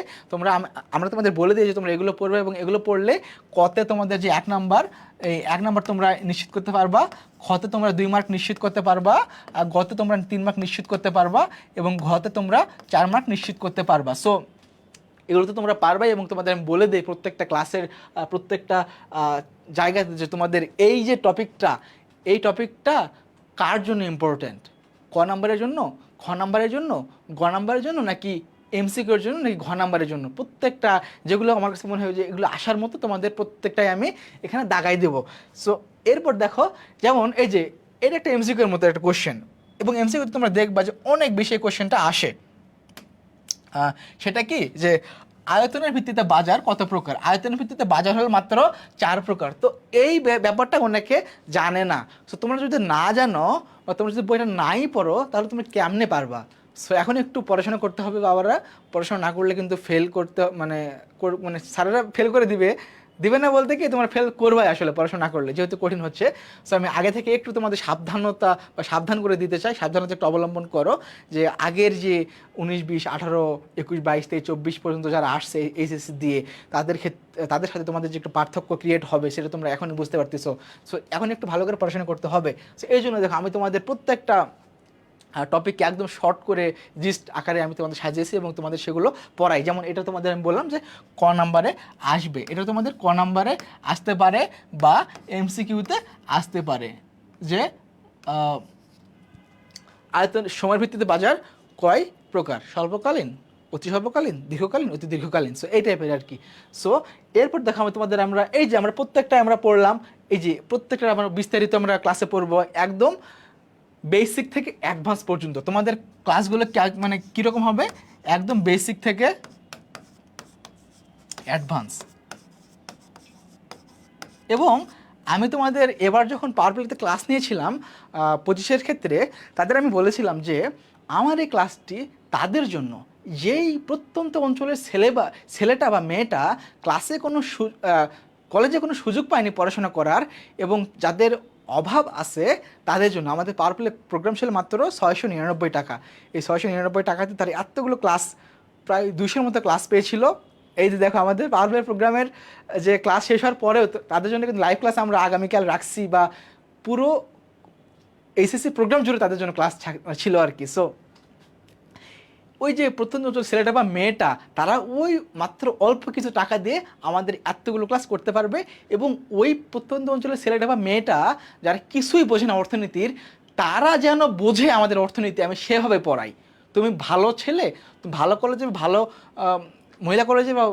আমরা তোমাদের বলে দিই যে তোমরা এগুলো পড়বে, এবং এগুলো পড়লে কতে তোমাদের যে 1 নাম্বার, এই 1 নাম্বার তোমরা নিশ্চিত করতে পারবা, খতে তোমরা 2 মার্ক নিশ্চিত করতে পারবা, আর গতে তোমরা 3 মার্ক নিশ্চিত করতে পারবা, এবং ঘতে তোমরা 4 মার্ক নিশ্চিত করতে পারবা। সো এগুলো তো তোমরা পারবাই। এবং তোমাদের আমি বলে দিই প্রত্যেকটা ক্লাসের প্রত্যেকটা জায়গাতে যে তোমাদের এই যে টপিকটা, এই টপিকটা কার জন্য ইম্পর্ট্যান্ট, ক নাম্বারের জন্য, খ নাম্বারের জন্য, গ নাম্বারের জন্য, নাকি এমসিকিউর জন্য, নাকি ঘ নাম্বারের জন্য। প্রত্যেকটা যেগুলো আমার কাছে মনে হয় যে এগুলো আসার মতো, তোমাদের প্রত্যেকটাই আমি এখানে দাগাই দেবো। সো এরপর দেখো, যেমন এই যে এটা একটা এমসিকিউর মতো একটা কোশ্চেন, এবং এমসিকিউতে তোমরা দেখবা যে অনেক বেশি কোশ্চেনটা আসে। সেটা কি যে আয়তনের ভিত্তিতে বাজার কত প্রকার? আয়তনের ভিত্তিতে বাজার হলো মাত্র 4 প্রকার। তো এই ব্যাপারটা অনেকে জানে না। সো তোমরা যদি না জানো বা তোমরা যদি বইটা নাই পড়ো, তাহলে তুমি কেমনে পারবা? সো এখন একটু পড়াশোনা করতে হবে বাবারা। পড়াশোনা না করলে কিন্তু ফেল করতে মানে মানে স্যারেরা ফেল করে দিবে না বলতে কি, তোমরা ফেল করবাই আসলে পড়াশোনা না করলে, যেহেতু কঠিন হচ্ছে। সো আমি আগে থেকে একটু তোমাদের সাবধানতা বা সাবধান করে দিতে চাই, সাবধানতা একটু অবলম্বন করো। যে আগের যে 19, 20, 18, 21, 22, 23, 24 পর্যন্ত যারা আসছে এইচএসসি দিয়ে, তাদের সাথে তোমাদের যে একটু পার্থক্য ক্রিয়েট হবে, সেটা তোমরা এখনই বুঝতে পারতেছো। সো এখন একটু ভালো করে পড়াশোনা করতে হবে। সো এই জন্য দেখো, আমি তোমাদের প্রত্যেকটা টপিককে একদম শর্ট করে জিস্ট আকারে আমি তোমাদের সাজিয়েছি এবং তোমাদের সেগুলো পড়াই। যেমন এটা তোমাদের আমি বললাম যে ক নাম্বারে আসবে, এটা তোমাদের ক নাম্বারে আসতে পারে বা এমসিকিউতে আসতে পারে, যে আয়তন সময়ের ভিত্তিতে বাজার কয় প্রকার? স্বল্পকালীন, অতি স্বল্পকালীন, দীর্ঘকালীন, অতি দীর্ঘকালীন। সো এই টাইপের আর কি। সো এরপর দেখো, আমি তোমাদের এই যে আমরা প্রত্যেকটা আমরা পড়লাম, এই যে প্রত্যেকটা আমরা বিস্তারিত আমরা ক্লাসে পড়বো, একদম বেসিক থেকে অ্যাডভান্স পর্যন্ত। তোমাদের ক্লাসগুলো মানে কীরকম হবে? একদম বেসিক থেকে অ্যাডভান্স। এবং আমি তোমাদের এবার যখন পাওয়ার প্লেতে ক্লাস নিয়েছিলাম 25-এর ক্ষেত্রে, তাদের আমি বলেছিলাম যে আমার এই ক্লাসটি তাদের জন্য, যেই প্রত্যন্ত অঞ্চলের ছেলেটা বা মেয়েটা ক্লাসে কলেজে কোনো সুযোগ পায়নি পড়াশোনা করার, এবং যাদের অভাব আছে, তাদের জন্য আমাদের পাওয়ার প্লে প্রোগ্রাম ছিল মাত্র 699 টাকা। এই 699 টাকাতে তার এতগুলো ক্লাস, প্রায় 200-এর মতো ক্লাস পেয়েছিল। এই যে দেখো, আমাদের পাওয়ার প্লে প্রোগ্রামের যে ক্লাস শেষ হওয়ার পরেও তাদের জন্য কিন্তু লাইভ ক্লাস আমরা আগামীকাল রাখছি, বা পুরো এইচএসসি প্রোগ্রাম জুড়ে তাদের জন্য ক্লাস ছিল আর কি। সো ওই যে প্রত্যন্ত অঞ্চল ছেলেটা বা মেয়েটা, তারা ওই মাত্র অল্প কিছু টাকা দিয়ে আমাদের এতগুলো ক্লাস করতে পারবে। এবং ওই প্রত্যন্ত অঞ্চলের ছেলেটা বা মেয়েটা যারা কিছুই বোঝে না অর্থনীতির, তারা যেন বোঝে আমাদের অর্থনীতি, আমি সেভাবে পড়াই। তুমি ভালো ছেলে, তুমি ভালো কলেজে, ভালো মহিলা কলেজে বা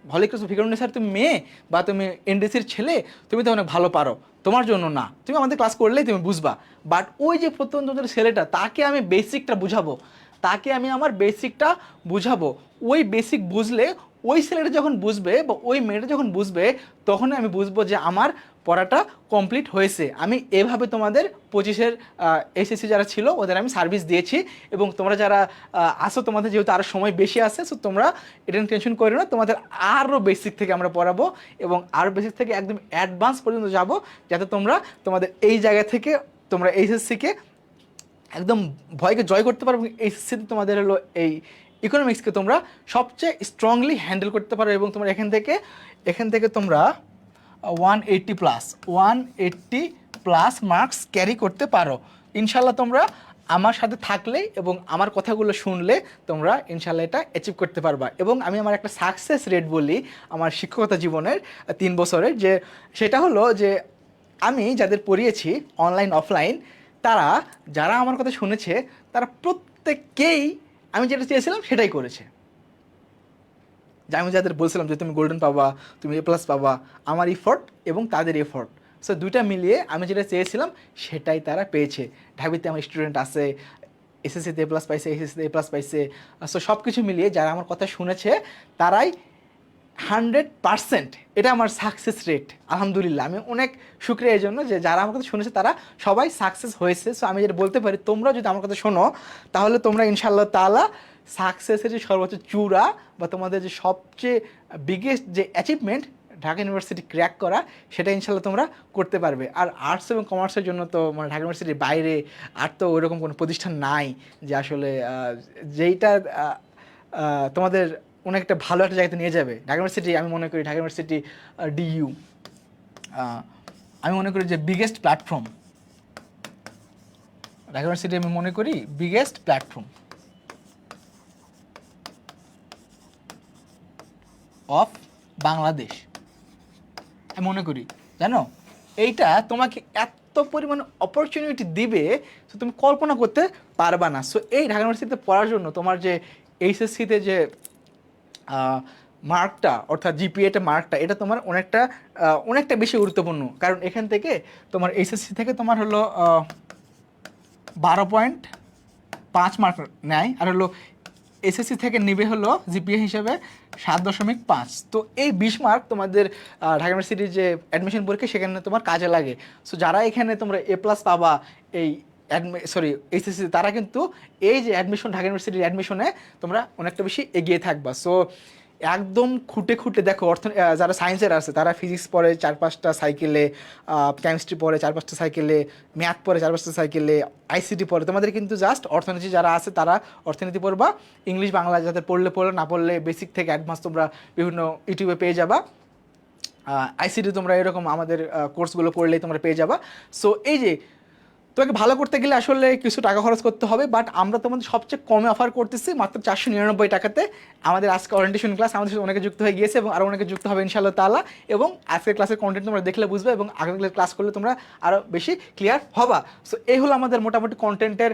হলিক্রস ভিকারুন্নেসার তুমি মেয়ে, বা তুমি এনডিসির ছেলে, তুমি তো অনেক ভালো পারো, তোমার জন্য না। তুমি আমাদের ক্লাস করলেই তুমি বুঝবা। বাট ওই যে প্রত্যন্ত অঞ্চলের ছেলেটা, তাকে আমি বেসিকটা বুঝাবো, তাকে আমি আমার বেসিকটা বুঝাবো। ওই বেসিক বুঝলে ওই ছেলেটা যখন বুঝবে বা ওই মেয়েটা যখন বুঝবে, তখনই আমি বুঝবো যে আমার পড়াটা কমপ্লিট হয়েছে। আমি এভাবে তোমাদের 25-এর এসএসসি যারা ছিল ওদের আমি সার্ভিস দিয়েছি। এবং তোমরা যারা আসো, তোমাদের যেহেতু আরও সময় বেশি আছে, সো তোমরা এটা টেনশন করো না, তোমাদের আরও বেসিক থেকে আমরা পড়াবো, এবং আরও বেসিক থেকে একদম অ্যাডভান্স পর্যন্ত যাব, যাতে তোমরা তোমাদের এই জায়গা থেকে তোমরা এইচএসসিকে একদম ভয়কে জয় করতে পারো। এবং এইচএসসিতে তোমাদের হলো এই ইকোনমিক্সকে তোমরা সবচেয়ে স্ট্রংলি হ্যান্ডেল করতে পারো, এবং তোমরা এখান থেকে তোমরা 180 প্লাস মার্কস ক্যারি করতে পারো ইনশাল্লাহ। তোমরা আমার সাথে থাকলেই এবং আমার কথাগুলো শুনলে তোমরা ইনশাল্লাহ এটা অ্যাচিভ করতে পারবা। এবং আমি আমার একটা সাকসেস রেট বলি আমার শিক্ষকতা জীবনের 3 বছরের, যে সেটা হলো যে আমি যাদের পড়িয়েছি অনলাইন অফলাইন, যারা আমার কথা শুনেছে, তারা প্রত্যেককেই আমি যেটা চেয়েছিলাম সেটাই করেছে। যে আমি যাদের বলছিলাম যে তুমি গোল্ডেন পাবা, তুমি A+ পাবা, আমার এফোর্ট এবং তাদের এফোর্ট, সো দুইটা মিলিয়ে আমি যেটা চেয়েছিলাম সেটাই তারা পেয়েছে। ঢাবিতে আমার স্টুডেন্ট আছে, এসএসসিতে A+ পাইছে, এইচএসসিতে A+ পাইছে। সো সব কিছু মিলিয়ে যারা আমার কথা শুনেছে, তারাই 100% এটা আমার সাকসেস রেট। আলহামদুলিল্লাহ, আমি অনেক শুক্রিয়া এই জন্য যে যারা আমার কথা শুনেছে তারা সবাই সাকসেস হয়েছে। সো আমি যেটা বলতে পারি, তোমরা যদি আমার কথা শোনো তাহলে তোমরা ইনশাআল্লাহ তাআলা সাকসেসের যে সর্বোচ্চ চূড়া বা তোমাদের যে সবচেয়ে বিগেস্ট যে অ্যাচিভমেন্ট ঢাকা ইউনিভার্সিটি ক্র্যাক করা, সেটা ইনশাল্লাহ তোমরা করতে পারবে। আর আর্টস এবং কমার্সের জন্য তো মানে ঢাকা ইউনিভার্সিটির বাইরে আর তো ওইরকম কোনো প্রতিষ্ঠান নাই যে আসলে যেইটা তোমাদের অনেক একটা ভালো একটা জায়গাতে নিয়ে যাবে। ঢাকা ইউনিভার্সিটি আমি মনে করি, ঢাকা ইউনিভার্সিটি ডিইউ আমি মনে করি যে বিগেস্ট প্ল্যাটফর্ম, ঢাকা ইউনিভার্সিটি আমি মনে করি বিগেস্ট প্ল্যাটফর্ম অফ বাংলাদেশ আমি মনে করি। জানো, এইটা তোমাকে এত পরিমাণ অপরচুনিটি দিবে তো তুমি কল্পনা করতে পারবা না। সো এই ঢাকা ইউনিভার্সিটিতে পড়ার জন্য তোমার যে এইচএসসিতে যে মার্কটা অর্থাৎ জিপিএটা মার্কটা, এটা তোমার অনেকটা বেশি গুরুত্বপূর্ণ। কারণ এখান থেকে তোমার এইচএসসি থেকে তোমার হলো 12.5 মার্ক নেয়, আর হলো এসএসসি থেকে নেবে হলো জিপিএ হিসেবে 7.5। তো এই 20 মার্ক তোমাদের ঢাকা ইউনিভার্সিটির যে অ্যাডমিশন পরীক্ষা সেখানে তোমার কাজে লাগে। সো যারা এখানে তোমরা এ প্লাস পাবা এই এইচএসসি, তারা কিন্তু এই যে অ্যাডমিশন ঢাকা ইউনিভার্সিটির অ্যাডমিশনে তোমরা অনেকটা বেশি এগিয়ে থাকবা। সো একদম খুঁটে খুঁটে দেখো, যারা সায়েন্সের আছে তারা ফিজিক্স পড়ে 4-5টা সাইকেলে, কেমিস্ট্রি পড়ে 4-5টা সাইকেলে, ম্যাথ পড়ে 4-5টা সাইকেলে, আইসিটি পড়ে। তোমাদের কিন্তু জাস্ট অর্থনীতি যারা আছে তারা অর্থনীতি পড়বা, ইংলিশ বাংলা যাদের পড়লে, না পড়লে বেসিক থেকে অ্যাডভান্স তোমরা বিভিন্ন ইউটিউবে পেয়ে যাবা। আইসিটি তোমরা এরকম আমাদের কোর্সগুলো করলেই তোমরা পেয়ে যাবা। সো এই যে তোমাকে ভালো করতে গেলে আসলে কিছু টাকা খরচ করতে হবে, বাট আমরা তোমাদের সবচেয়ে কমে অফার করতেছি মাত্র 499 টাকাতে। আমাদের আজকে ওরিয়েন্টেশন ক্লাস আমাদের সাথে অনেকে যুক্ত হয়ে গিয়েছে এবং আরও অনেকে যুক্ত হবে ইনশাআল্লাহ তাআলা। এবং আজকের ক্লাসের কন্টেন্ট তোমরা দেখলে বুঝবে এবং আগামী ক্লাস করলে তোমরা আরও বেশি ক্লিয়ার হবা। সো এই হলো আমাদের মোটামুটি কন্টেন্টের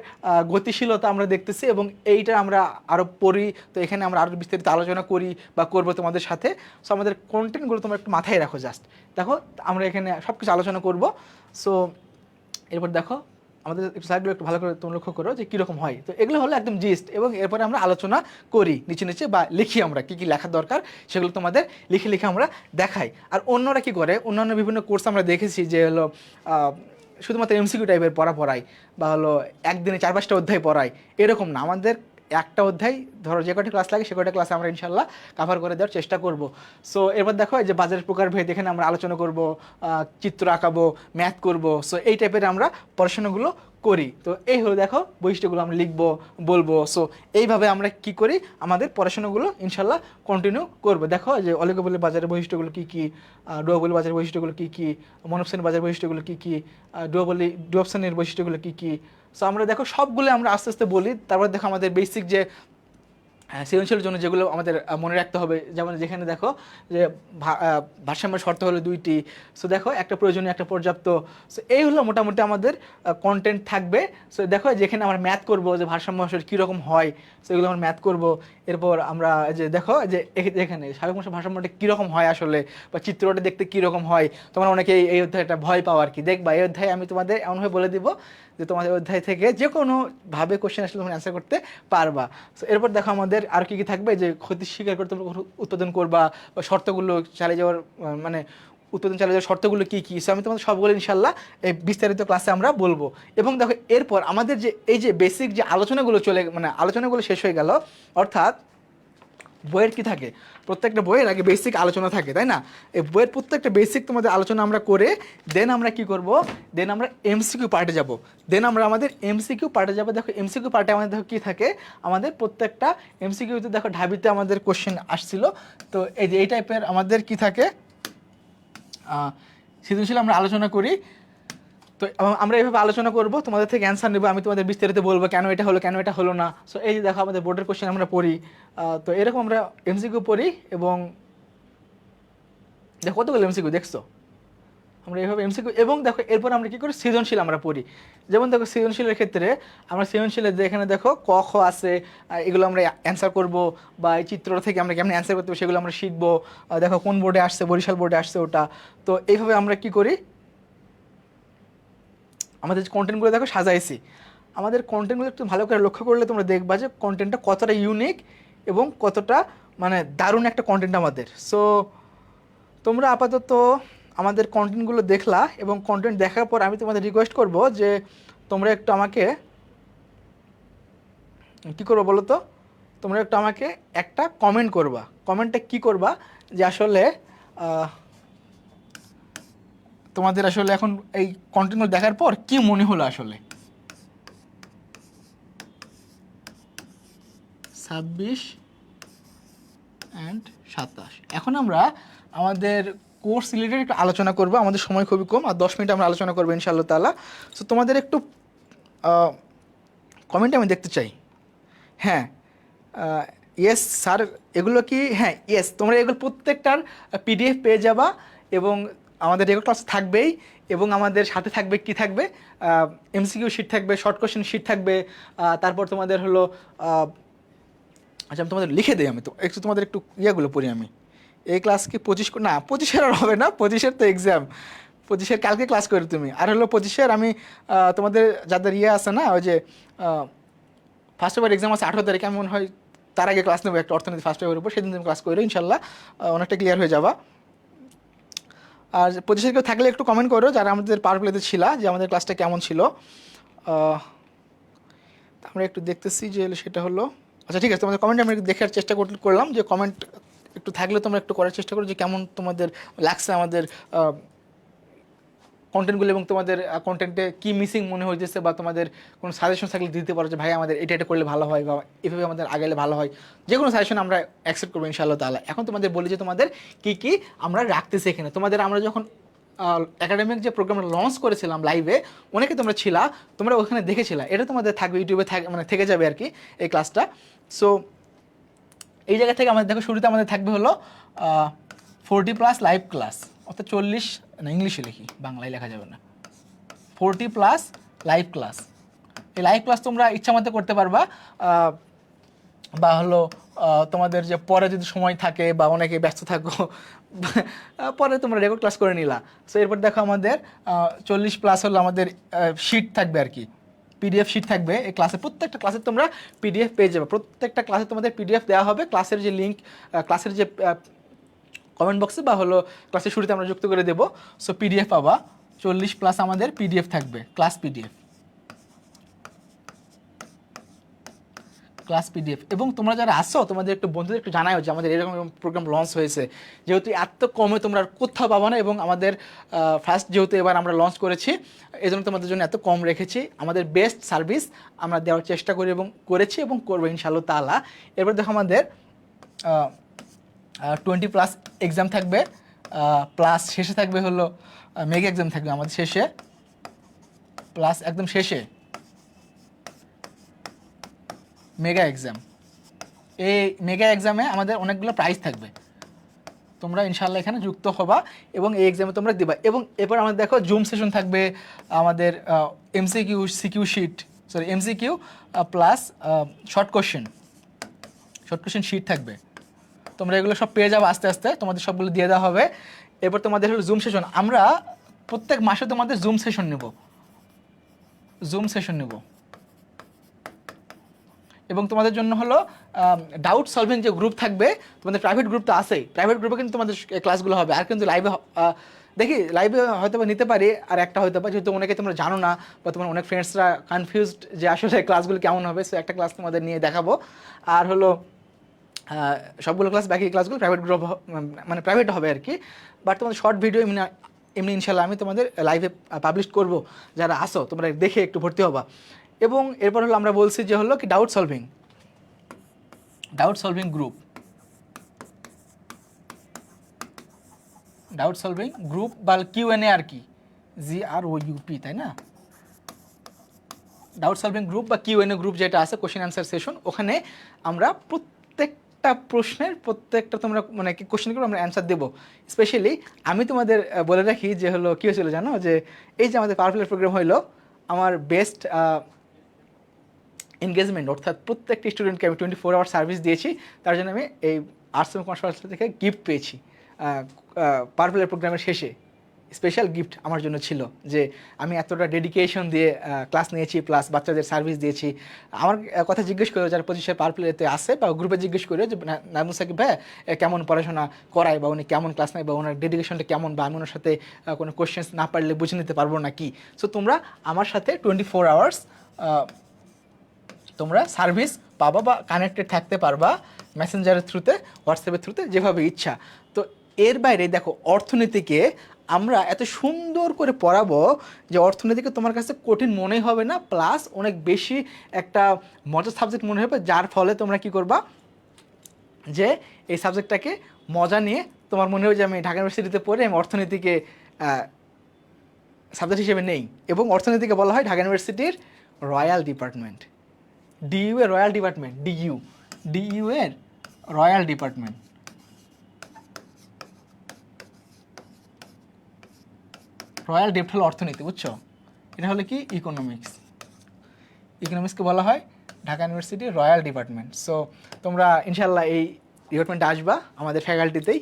গতিশীলতা আমরা দেখতেছি এবং এইটা আমরা আরও পড়ি। তো এখানে আমরা আরও বিস্তারিত আলোচনা করি বা করবো তোমাদের সাথে। সো আমাদের কন্টেন্টগুলো তোমরা একটু মাথায় রাখো। জাস্ট দেখো, আমরা এখানে সব কিছু আলোচনা করবো। সো এরপর দেখো আমাদের স্লাইডগুলো একটু ভালো করে তোমরা লক্ষ্য করো যে কীরকম হয়। তো এগুলো হলো একদম জিস্ট, এবং এরপরে আমরা আলোচনা করি নিচে নিচে বা লিখি আমরা কী কী লেখার দরকার সেগুলো তোমাদের লিখে লিখে আমরা দেখাই। আর অন্যরা কী করে, অন্যান্য বিভিন্ন কোর্স আমরা দেখেছি যে হলো শুধুমাত্র এমসিকিউ টাইপের পড়ায় বা হলো একদিনে 4-5টা অধ্যায় পড়ায়, এরকম না। আমাদের একটা অধ্যায় ধরো যে কটা ক্লাস লাগে সে কটা ক্লাসে আমরা ইনশাল্লাহ কাভার করে দেওয়ার চেষ্টা করব। সো এরপর দেখো এই যে বাজারের প্রকারভেদ, এখানে আমরা আলোচনা করব, চিত্র আঁকাবো, ম্যাথ করব। সো এই টাইপের আমরা পড়াশোনাগুলো করি। তো এই হলো দেখো বৈশিষ্ট্যগুলো আমরা লিখবো, বলবো। সো এইভাবে আমরা কি করি, আমাদের পড়াশোনাগুলো ইনশাল্লাহ কন্টিনিউ করবো। দেখো যে অলিগোপলি বাজারের বৈশিষ্ট্যগুলো কী কী, ডুওপলি বাজারের বৈশিষ্ট্যগুলো কী কী, মনোপশ্রেণীর বাজারের বৈশিষ্ট্যগুলো কী কী, ডুওপশ্রেণীর বৈশিষ্ট্যগুলো কী কী। সো আমরা দেখো সবগুলো আমরা আস্তে আস্তে বলি। তারপর দেখো আমাদের বেসিক যে সৃজনশীলের জন্য যেগুলো আমাদের মনে রাখতে হবে, যেমন যেখানে দেখো যে ভারসাম্যের শর্ত হলো 2টি। সো দেখো একটা প্রয়োজনীয়, একটা পর্যাপ্ত। সো এই হলো মোটামুটি আমাদের কন্টেন্ট থাকবে। সো দেখো যেখানে আমরা ম্যাথ করবো যে ভারসাম্য আসলে কীরকম হয়, সো এগুলো আমরা ম্যাথ করবো। এরপর আমরা যে দেখো যে এখানে সাবেক মাসের ভারসাম্যটা কীরকম হয় আসলে, বা চিত্রটা দেখতে কীরকম হয়। তোমরা অনেকে এই অধ্যায়টা ভয় পাও আর কি। দেখবা এই অধ্যায়ে আমি তোমাদের এমনভাবে বলে দিব যে তোমাদের অধ্যায় থেকে যে কোনোভাবে কোশ্চেন আসলে তোমরা অ্যান্সার করতে পারবা। সো এরপর দেখো আমাদের আর কী কী থাকবে, যে ক্ষতি স্বীকার করে তোমরা উৎপাদন করবা, বা শর্তগুলো চালিয়ে যাওয়ার মানে উৎপাদন চালিয়ে যাওয়ার শর্তগুলো কী কী। সো আমি তোমাদের সবগুলো ইনশাল্লাহ এই বিস্তারিত ক্লাসে আমরা বলবো। এবং দেখো এরপর আমাদের যে এই যে বেসিক যে আলোচনাগুলো আলোচনাগুলো শেষ হয়ে গেল, অর্থাৎ বইয়ের কি থাকে, প্রত্যেকটা বইয়ের আগে বেসিক আলোচনা থাকে, তাই না? এই বইয়ের প্রত্যেকটা বেসিক তোমাদের আলোচনা আমরা করে দেন আমরা কি করব, দেন আমরা এমসিকিউ পার্টে যাব। আমাদের এমসিকিউ পার্টে যাব। দেখো এমসিকিউ পার্টে আমাদের দেখো কী থাকে, আমাদের প্রত্যেকটা এমসিকিউতে দেখো ঢাবিতে আমাদের কোশ্চেন আসছিল। তো এই যে এই টাইপের আমাদের কি থাকে, সৃজনশীল আমরা আলোচনা করি। তো আমরা এইভাবে আলোচনা করব, তোমাদের থেকে অ্যান্সার নেবো, আমি তোমাদের বিস্তারিত বলবো কেন এটা হলো, কেন এটা হলো না। সো এই যে দেখো আমাদের বোর্ডের কোশ্চেন আমরা পড়ি। তো এরকম আমরা এমসিকিউ পড়ি, এবং দেখো কতগুলো এমসিকিউ দেখছো, আমরা এইভাবে এমসিকিউ। এবং দেখো এরপর আমরা কী করি, সৃজনশীল আমরা পড়ি। যেমন দেখো সৃজনশীলের ক্ষেত্রে আমরা সৃজনশীলের এখানে দেখো ক খ আছে, এগুলো আমরা অ্যান্সার করব, বা এই চিত্র থেকে আমরা কেমন অ্যান্সার করতে হবে সেগুলো আমরা শিখবো। দেখো কোন বোর্ডে আসছে, বরিশাল বোর্ডে আসছে ওটা। তো এইভাবে আমরা কি করি, আমাদের কন্টেন্টগুলো দেখো সাজাইছি। আমাদের কন্টেন্টগুলো একটু ভালো করে লক্ষ্য করলে তোমরা দেখবা যে কন্টেন্টটা কতটা ইউনিক এবং কতটা মানে দারুণ একটা কন্টেন্ট আমাদের। সো তোমরা আপাতত আমাদের কন্টেন্টগুলো দেখলা, এবং কন্টেন্ট দেখার পর আমি তোমাদের রিকোয়েস্ট করব যে তোমরা একটু আমাকে কী করবো বলো তো, তোমরা একটু আমাকে একটা কমেন্ট করবা। কমেন্টটা কি করবা যে আসলে তোমাদের আসলে এখন এই কন্টেন্টগুলো দেখার পর কি মনে হলো আসলে। 26 অ্যান্ড 27 এখন আমরা আমাদের কোর্স রিলেটেড একটু আলোচনা করব। আমাদের সময় খুবই কম, আর 10 মিনিট আমরা আলোচনা করবো ইনশাআল্লাহ তাআলা। সো তোমাদের একটু কমেন্ট আমি দেখতে চাই। হ্যাঁ, ইয়েস স্যার, এগুলো কি, হ্যাঁ ইয়েস, তোমরা এগুলো প্রত্যেকটার পিডিএফ পেয়ে যাবা, এবং আমাদের রেগুলার ক্লাস থাকবেই, এবং আমাদের সাথে থাকবে কি থাকবে, এমসিকিউ শিট থাকবে, শর্ট কোশ্চেন শিট থাকবে, তারপর তোমাদের হলো আচ্ছা আমি তোমাদের লিখে দিই, আমি তো একটু তোমাদের একটু ইয়েগুলো পড়ি আমি। এই ক্লাস কি 25 না, 25-এর আর হবে না, 25-এর তো এক্সাম, 25-এর কালকে ক্লাস করে তুমি। আর হলো 25-এর আমি তোমাদের যাদের ইয়ে আছে না, ওই যে ফার্স্ট পেপার এক্সাম আছে 18 তারিখে, আমি মনে হয় তার আগে ক্লাস নেবো একটা অর্থনীতি ফার্স্ট পেপারের উপর, সেদিন তুমি ক্লাস করো ইনশাল্লাহ, অনেকটা ক্লিয়ার হয়ে যাবা। আর 25-এর কেউ থাকলে একটু কমেন্ট করো যারা আমাদের পাওয়ার প্লেতে ছিলা, যে আমাদের ক্লাসটা কেমন ছিল। আমরা একটু দেখতেছি যে সেটা হলো, আচ্ছা ঠিক আছে, তোমাদের কমেন্ট আমি একটু দেখার চেষ্টা করলাম, যে কমেন্ট একটু থাকলে তোমরা একটু করার চেষ্টা করো যে কেমন তোমাদের লাগছে আমাদের কন্টেন্টগুলো, এবং তোমাদের কন্টেন্টে কী মিসিং মনে হয়েছে, বা তোমাদের কোনো সাজেশন থাকলে দিতে পারো যে ভাই আমাদের এটা করলে ভালো হয়, বা এভাবে আমাদের আগালে ভালো হয়। যে কোনো সাজেশন আমরা অ্যাকসেপ্ট করবো ইনশাআল্লাহ তাআলা। এখন তোমাদের বলি যে তোমাদের কী কী আমরা রাখতেছি এখানে। তোমাদের আমরা যখন একাডেমিক যে প্রোগ্রামটা লঞ্চ করেছিলাম লাইভে, অনেকে তোমরা ছিলা, তোমরা ওখানে দেখেছিলা, এটা তোমাদের থাকবে ইউটিউবে, মানে থেকে যাবে আর কি এই ক্লাসটা। সো এই জায়গা থেকে আমাদের দেখো, শুরুতে আমাদের থাকবে হলো 40+ লাইভ ক্লাস, অর্থাৎ 40, না ইংলিশে লিখি, বাংলায় লেখা যাবে না, 40+ লাইভ ক্লাস। এই লাইভ ক্লাস তোমরা ইচ্ছা মতো করতে পারবা, বা হলো তোমাদের যে পরে যদি সময় থাকে, বা অনেকে ব্যস্ত থাকো, পরে তোমরা রেকর্ড ক্লাস করে নিলা। সো এরপর দেখো আমাদের 40+ হলো আমাদের শিট থাকবে আর কি, পিডিএফ শিট থাকবে। এই ক্লাসে প্রত্যেকটা ক্লাসে তোমরা পিডিএফ পেয়ে যাবে, প্রত্যেকটা ক্লাসে তোমাদের পিডিএফ দেওয়া হবে। ক্লাসের যে লিঙ্ক, ক্লাসের যে কমেন্ট বক্সে বা হলো ক্লাসের শুরুতে আমরা যুক্ত করে দেবো। সো পিডিএফ পাবা, 40+ আমাদের পিডিএফ থাকবে, ক্লাস পিডিএফ, ক্লাস পিডিএফ। এবং তোমরা যারা আসো, তোমাদের একটু বন্ধুদের একটু জানাও যে আমাদের এরকম প্রোগ্রাম লঞ্চ হয়েছে, যেহেতু এত কমে তোমরা কোথাও পাবো না, এবং আমাদের ফার্স্ট যেহেতু এবার আমরা লঞ্চ করেছি, এই জন্য তোমাদের জন্য এত কম রেখেছি। আমাদের বেস্ট সার্ভিস আমরা দেওয়ার চেষ্টা করি, এবং করেছি, এবং করবো ইনশাআল্লাহ তাআলা। এরপর দেখো আমাদের 20+ এক্সাম থাকবে, প্লাস শেষে থাকবে হলো মেগা এক্সাম থাকবে আমাদের শেষে, প্লাস একদম শেষে মেগা এক্সাম। এই মেগা এক্সামে আমাদের অনেকগুলো প্রাইজ থাকবে, তোমরা ইনশাআল্লাহ এখানে যুক্ত হবা, এবং এই এক্সামে তোমরা দিবা। এবং এরপর আমাদের দেখো জুম সেশন থাকবে, আমাদের MCQ CQ sheet, sorry MCQ plus short question sheet থাকবে। তোমরা এগুলো সব পেয়ে যাবে আস্তে আস্তে, তোমাদের সবগুলো দিয়ে দেওয়া হবে। এরপর তোমাদের হলো জুম সেশন, আমরা প্রত্যেক মাসে তোমাদের জুম সেশন নেব, এবং তোমাদের জন্য হলো ডাউট সলভিং যে গ্রুপ থাকবে, তোমাদের প্রাইভেট গ্রুপ তো আছেই, প্রাইভেট গ্রুপে কিন্তু তোমাদের ক্লাসগুলো হবে। আর কিন্তু লাইভে দেখি, লাইভে হয়তো বা নিতে পারি, আর একটা হয়তো বা যেহেতু অনেকে তোমরা জানো না, বা তোমার অনেক ফ্রেন্ডসরা কনফিউজড যে আসলে ক্লাসগুলো কেমন হবে, সো একটা ক্লাস তোমাদের নিয়ে দেখাবো। আর হলো সবগুলো ক্লাস, বাকি ক্লাসগুলো প্রাইভেট গ্রুপ, মানে প্রাইভেট হবে আর কি। বাট তোমাদের শর্ট ভিডিও এমনি ইনশাল্লাহ আমি তোমাদের লাইভে পাবলিশ করব, যারা আসো তোমরা দেখে একটু ভর্তি হবা। এবং এরপর হলো আমরা বলছি যে হলো কি ডাউট সলভিং গ্রুপ বা Q&A আর কি, GROUP, তাই না? ডাউট সলভিং গ্রুপ বা Q&A গ্রুপ যেটা আছে, কোশ্চেন অ্যান্সার সেশন, ওখানে আমরা প্রত্যেকটা প্রশ্নের তোমরা মানে কি কোশ্চেনগুলো আমরা অ্যান্সার দেবো। স্পেশালি আমি তোমাদের বলে রাখি যে হলো কী হয়েছিল জানো, যে এই যে আমাদের পাওয়ারফুল প্রোগ্রাম হলো, আমার বেস্ট এনগেজমেন্ট, অর্থাৎ প্রত্যেকটা স্টুডেন্টকে আমি 24 আওয়ার সার্ভিস দিয়েছি, তার জন্য আমি এই আর্টস এবং কমার্স থেকে গিফট পেয়েছি পাওয়ারফুল প্রোগ্রামের শেষে। স্পেশাল গিফট আমার জন্য ছিল যে আমি এতটা ডেডিকেশন দিয়ে ক্লাস নিয়েছি, প্লাস বাচ্চাদের সার্ভিস দিয়েছি। আমার কথা জিজ্ঞেস করে যারা 25 পার প্লেতে আসে বা গ্রুপে জিজ্ঞেস করে যে নাজমুল সাকিব ভাই কেমন পড়াশোনা করায় বা উনি কেমন ক্লাস নেয় বা ওনার ডেডিকেশনটা কেমন, বা আমি ওনার সাথে কোনো কোয়েশ্চেন্স না পারলে বুঝে নিতে পারবো না কি। সো তোমরা আমার সাথে 24 আওয়ার্স তোমরা সার্ভিস পাবা বা কানেক্টেড থাকতে পারবা মেসেঞ্জারের থ্রুতে, হোয়াটসঅ্যাপের থ্রুতে, যেভাবে ইচ্ছা। তো এর বাইরে দেখো অর্থনীতিকে আমরা এত সুন্দর করে পড়াবো যে অর্থনীতিকে তোমার কাছে কঠিন মনেই হবে না, প্লাস অনেক বেশি একটা মজার সাবজেক্ট মনে হবে, যার ফলে তোমরা কি করবা যে এই সাবজেক্টটাকে মজা নিয়ে তোমার মনে হবে যে আমি ঢাকা ইউনিভার্সিটিতে পড়ে আমি অর্থনীতিকে সাবজেক্ট হিসেবে নেই। এবং অর্থনীতিকে বলা হয় ঢাকা ইউনিভার্সিটির রয়্যাল ডিপার্টমেন্ট, ডিইউ এর রয়্যাল ডিপার্টমেন্ট, ডিইউ এর রয়্যাল ডিপার্টমেন্ট। রয়্যাল ডেপ্ট হলো অর্থনীতি, বুঝছো? এটা হলো কি ইকোনমিক্স, ইকোনমিক্সকে বলা হয় ঢাকা ইউনিভার্সিটির রয়্যাল ডিপার্টমেন্ট। সো তোমরা ইনশাল্লাহ এই ডিপার্টমেন্টে আসবা আমাদের ফ্যাকাল্টিতেই।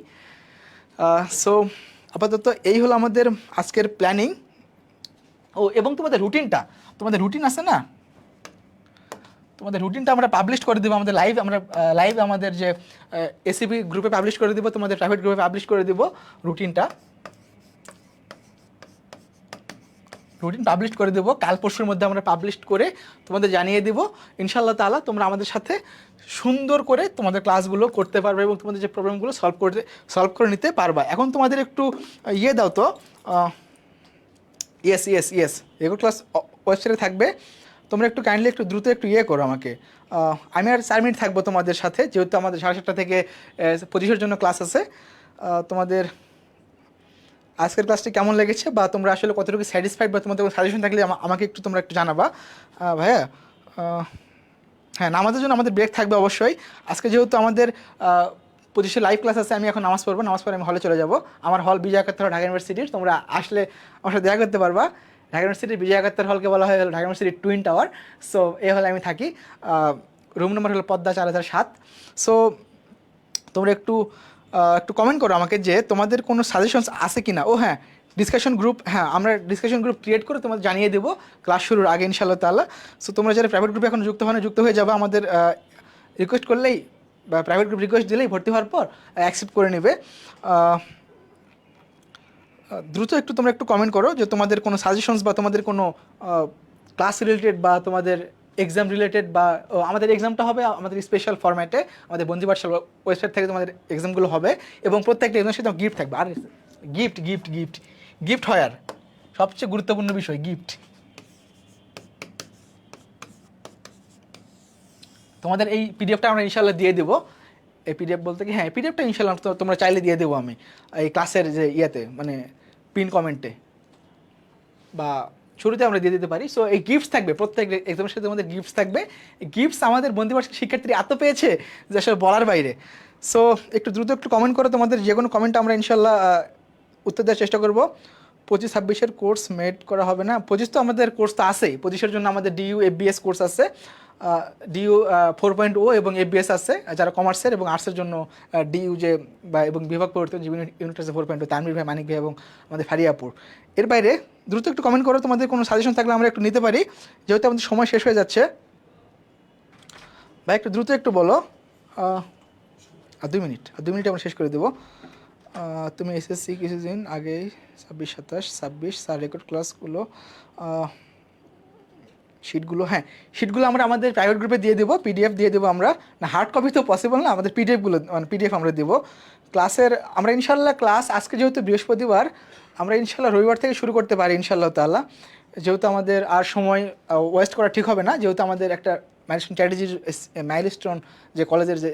সো আপাতত এই হলো আমাদের আজকের প্ল্যানিং। ও এবং তোমাদের রুটিন আছে না, তোমাদের রুটিনটা আমরা পাবলিশ করে দেবো, আমাদের লাইভ আমাদের যে এসিপি গ্রুপে পাবলিশ করে দেবো, তোমাদের প্রাইভেট গ্রুপে পাবলিশ করে দেবো রুটিন পাবলিশ করে দেবো। কাল পরশুর মধ্যে আমরা পাবলিশ করে তোমাদের জানিয়ে দেবো ইনশাআল্লাহ তাআলা। তোমরা আমাদের সাথে সুন্দর করে তোমাদের ক্লাসগুলো করতে পারবে এবং তোমাদের যে প্রবলেমগুলো সলভ করে নিতে পারবা। এখন তোমাদের একটু দাও তো, ইয়েস এগুলো ক্লাস ওয়েবসাইটে থাকবে। তোমরা একটু কাইন্ডলি একটু দ্রুত একটু করো আমাকে। আমি আর 4 মিনিট থাকবো তোমাদের সাথে, যেহেতু আমাদের 7:30 থেকে 25-এর জন্য ক্লাস আছে। তোমাদের আজকের ক্লাসটি কেমন লেগেছে বা তোমরা আসলে কতটুকু স্যাটিসফাইড বা তোমাদের সাজেশন থাকলে আমাকে একটু তোমরা একটু জানাবা। ভাইয়া হ্যাঁ, নামাজের জন্য আমাদের ব্রেক থাকবে অবশ্যই। আজকে যেহেতু আমাদের 25-এ লাইভ ক্লাস আছে, আমি এখন নামাজ পড়বো, নামাজ পড়ে আমি হলে চলে যাব। আমার হল বিজয় একাত্তর ঢাকা ইউনিভার্সিটির, তোমরা আসলে আমার সাথে দেখা করতে পারবা। ঢাকা ইউনিভার্সিটির বিজয় একাত্তর হলকে বলা হয় ঢাকা ইউনিভার্সিটির টুইন টাওয়ার। সো এই হলে আমি থাকি, রুম নম্বর হলো পদ্মা 4007। সো তোমরা একটু কমেন্ট করো আমাকে যে তোমাদের কোনো সাজেশনস আছে কি না। ও হ্যাঁ, ডিসকাশন গ্রুপ, হ্যাঁ আমরা ডিসকাশন গ্রুপ ক্রিয়েট করে তোমাদের জানিয়ে দেবো ক্লাস শুরুর আগে ইনশাআল্লাহ তাআলা। সো তোমরা যারা প্রাইভেট গ্রুপে এখন যুক্ত হয়ে যাবে, আমাদের রিকোয়েস্ট করলেই বা প্রাইভেট গ্রুপ রিকোয়েস্ট দিলেই ভর্তি হওয়ার পর অ্যাকসেপ্ট করে নেবে। দ্রুত তোমরা একটু কমেন্ট করো যে তোমাদের কোনো সাজেশনস বা তোমাদের কোনো ক্লাস রিলেটেড বা তোমাদের এক্সাম রিলেটেড, বা আমাদের এক্সামটা হবে আমাদের স্পেশাল ফরম্যাটে, আমাদের বন্ধু পাঠশালা ওয়েবসাইট থেকে তোমাদের এক্সামগুলো হবে এবং প্রত্যেকটা এক্সামের সাথে গিফট থাকবে। আর গিফট হয়, আর সবচেয়ে গুরুত্বপূর্ণ বিষয় গিফট। তোমাদের এই পিডিএফটা আমরা ইনশাল্লাহ দিয়ে দেবো। এই পিডিএফ বলতে কি, হ্যাঁ পিডিএফটা ইনশাল্লাহ তোমরা চাইলে দিয়ে দেবো আমি এই ক্লাসের যে মানে পিন কমেন্টে বা শুরুতে আমরা দিয়ে দিতে পারি। সো এই গিফটস থাকবে, প্রত্যেক এক্সামের সাথে আমাদের গিফটস থাকবে। গিফটস আমাদের বন্ধুবার্ষিক শিক্ষার্থী এত পেয়েছে যে আসলে বলার বাইরে। সো একটু দ্রুত একটু কমেন্ট করো, তোমাদের যে কোনো কমেন্ট আমরা ইনশাল্লাহ উত্তর দেওয়ার চেষ্টা করবো। 25-26-এর কোর্স মেড করা হবে না? 25 তো আমাদের কোর্স তো আছেই, 25-এর জন্য আমাদের ডিইউ এফবিএস কোর্স আছে, ডিইউ 4.0 এবং এফবিএস আছে যারা কমার্সের, এবং আর্টসের জন্য ডিইউ যে বা এবং বিভাগ পরিবর্তন যে ইউনিট আছে 4.0, তানভীর ভাই, মানিক ভাই এবং আমাদের ফারিয়াপুর। এর বাইরে দ্রুত একটু কমেন্ট করো, তোমাদের কোনো সাজেশন থাকলে আমরা একটু নিতে পারি, যেহেতু আমাদের সময় শেষ হয়ে যাচ্ছে। ভাই একটু দ্রুত একটু বলো, আর 2 মিনিট আমরা শেষ করে দেবো। তুমি এসএসসি কিছুদিন আগেই 26-27-26 স্যার রেকর্ড ক্লাসগুলো শিটগুলো, হ্যাঁ শিটগুলো আমরা আমাদের প্রাইভেট গ্রুপে দিয়ে দেবো, পিডিএফ দিয়ে দেবো আমরা। না হার্ড কপি তো পসিবল না, আমাদের পিডিএফগুলো মানে পিডিএফ আমরা দেবো ক্লাসের। আমরা ইনশাল্লাহ ক্লাস আজকে যেহেতু বৃহস্পতিবার, আমরা ইনশাল্লাহ রবিবার থেকে শুরু করতে পারি ইনশাআল্লাহ তাআলা, যেহেতু আমাদের আর সময় ওয়েস্ট করা ঠিক হবে না, যেহেতু আমাদের একটা মাইলস্টোন যে কলেজের যে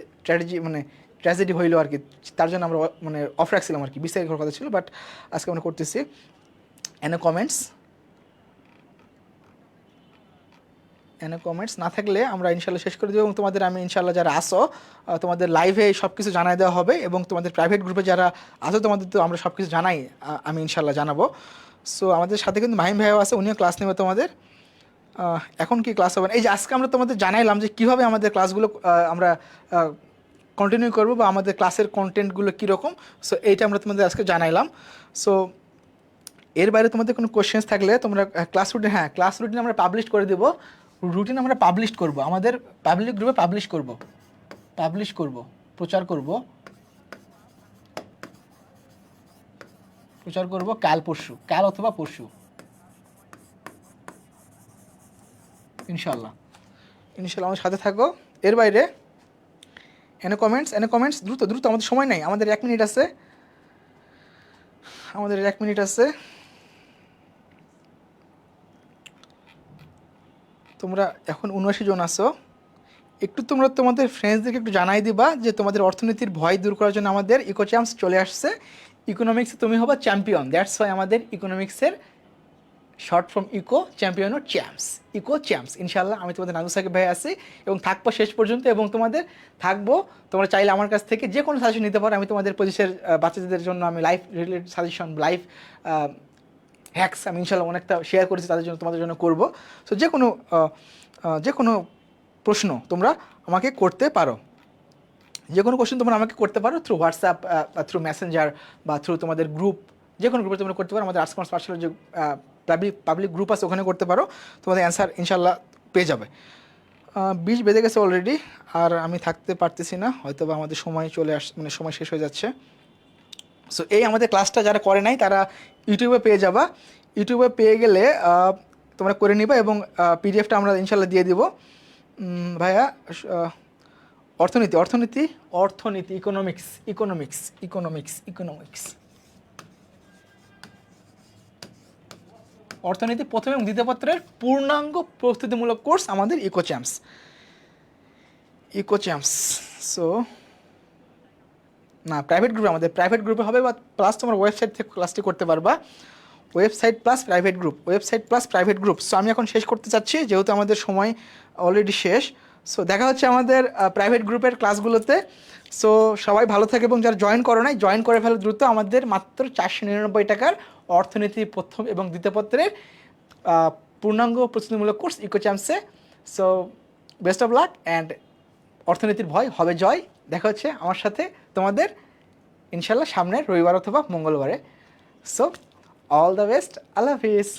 ট্র্যাজেডি হইলো আর কি, তার জন্য আমরা মানে অফ রাখছিলাম আর কি, 20 তারিখের কথা ছিল, বাট আজকে আমরা করতেছি। এনে কমেন্টস না থাকলে আমরা ইনশাল্লাহ শেষ করে দেবো, এবং তোমাদের আমি ইনশাল্লাহ যারা আসো তোমাদের লাইভে সব কিছু জানাই দেওয়া হবে, এবং তোমাদের প্রাইভেট গ্রুপে যারা আসো তোমাদের তো আমরা সব কিছু জানাই, আমি ইনশাল্লাহ জানাবো। সো আমাদের সাথে কিন্তু মাহিম ভাইও আছে, উনিও ক্লাস নেবে তোমাদের। এখন কি ক্লাস হবে না, এই যে আজকে আমরা তোমাদের জানাইলাম যে কীভাবে আমাদের ক্লাসগুলো আমরা কন্টিনিউ করবো বা আমাদের ক্লাসের কন্টেন্টগুলো কীরকম। সো এইটা আমরা তোমাদের আজকে জানাইলাম। সো এর বাইরে তোমাদের কোনো কোশ্চেন্স থাকলে তোমরা ক্লাস রুটিন, হ্যাঁ ক্লাস রুটিন আমরা পাবলিশ করে দেবো, রুটিন আমরা পাবলিশ করব, আমাদের পাবলিক গ্রুপে পাবলিশ করব, প্রচার করব কাল অথবা পরশু ইনশাল্লাহ আমাদের সাথে থাকো। এর বাইরে এনে কমেন্টস দ্রুত, আমাদের সময় নাই, আমাদের 1 মিনিট আছে, তোমরা এখন 79 জন আছো, একটু তোমরা তোমাদের ফ্রেন্ডসদেরকে একটু জানাই দিবা যে তোমাদের অর্থনীতির ভয় দূর করার জন্য আমাদের ইকো চ্যাম্পস চলে আসছে। ইকোনমিক্সে তুমি হবা চ্যাম্পিয়ন, দ্যাটস ওয়াই আমাদের ইকোনমিক্সের শর্ট ফ্রম ইকো চ্যাম্পিয়ন ও চ্যাম্পস, ইকো চ্যাম্পস। ইনশাল্লাহ আমি তোমাদের নাজু সাকিব ভাই আছি এবং থাকবো শেষ পর্যন্ত, এবং তোমাদের থাকবো, তোমরা চাইলে আমার কাছ থেকে যে কোনো সাজেশন নিতে পারো। আমি তোমাদের পঁচিশের বাচ্চাদের জন্য আমি life related suggestion, life hacks আমি ইনশাল্লাহ অনেকটা শেয়ার করেছি তাদের জন্য, তোমাদের জন্য করবো। সো যে কোনো প্রশ্ন তোমরা আমাকে করতে পারো, যে কোনো কোশ্চেন তোমরা আমাকে করতে পারো থ্রু হোয়াটসঅ্যাপ, থ্রু মেসেঞ্জার বা থ্রু তোমাদের গ্রুপ, যে কোনো গ্রুপে তোমরা করতে পারো। আমাদের আর্টস কমার্স পাঠশালার যে পাবলিক গ্রুপ আছে ওখানে করতে পারো, তোমাদের অ্যান্সার ইনশাল্লাহ পেয়ে যাবে। 20 বেজে গেছে অলরেডি, আর আমি থাকতে পারতেছি না, হয়তো বা আমাদের সময় মানে সময় শেষ হয়ে যাচ্ছে। সো এই আমাদের ক্লাসটা যারা করে নাই তারা ইউটিউবে পেয়ে যাবা, ইউটিউবে পেয়ে গেলে তোমরা করে নিবা, এবং পিডিএফটা আমরা ইনশাল্লাহ দিয়ে দিব। ভাইয়া অর্থনীতি ইকোনমিক্স অর্থনীতি প্রথম এবং দ্বিতীয় পত্রের পূর্ণাঙ্গ প্রস্তুতিমূলক কোর্স আমাদের ইকো চ্যাম্পস। সো না, আমাদের প্রাইভেট গ্রুপে হবে, বা প্লাস তোমার ওয়েবসাইট থেকে ক্লাসটি করতে পারবা, website plus private group. So আমি এখন শেষ করতে চাচ্ছি যেহেতু আমাদের সময় অলরেডি শেষ। সো দেখা হচ্ছে আমাদের প্রাইভেট গ্রুপের ক্লাসগুলোতে। সো সবাই ভালো থাকে, এবং যারা জয়েন করো নাই জয়েন করে ফেলো দ্রুত। আমাদের মাত্র 499 টাকার অর্থনীতি প্রথম এবং দ্বিতীয় পত্রের পূর্ণাঙ্গ প্রস্তুতিমূলক কোর্স ইকো চ্যাম্পসে। So best of luck and অর্থনীতির ভয় হবে জয়। দেখা হচ্ছে আমার সাথে তোমাদের ইনশাল্লাহ সামনের রবিবার অথবা মঙ্গলবারে। So all the best, Allah Hafiz.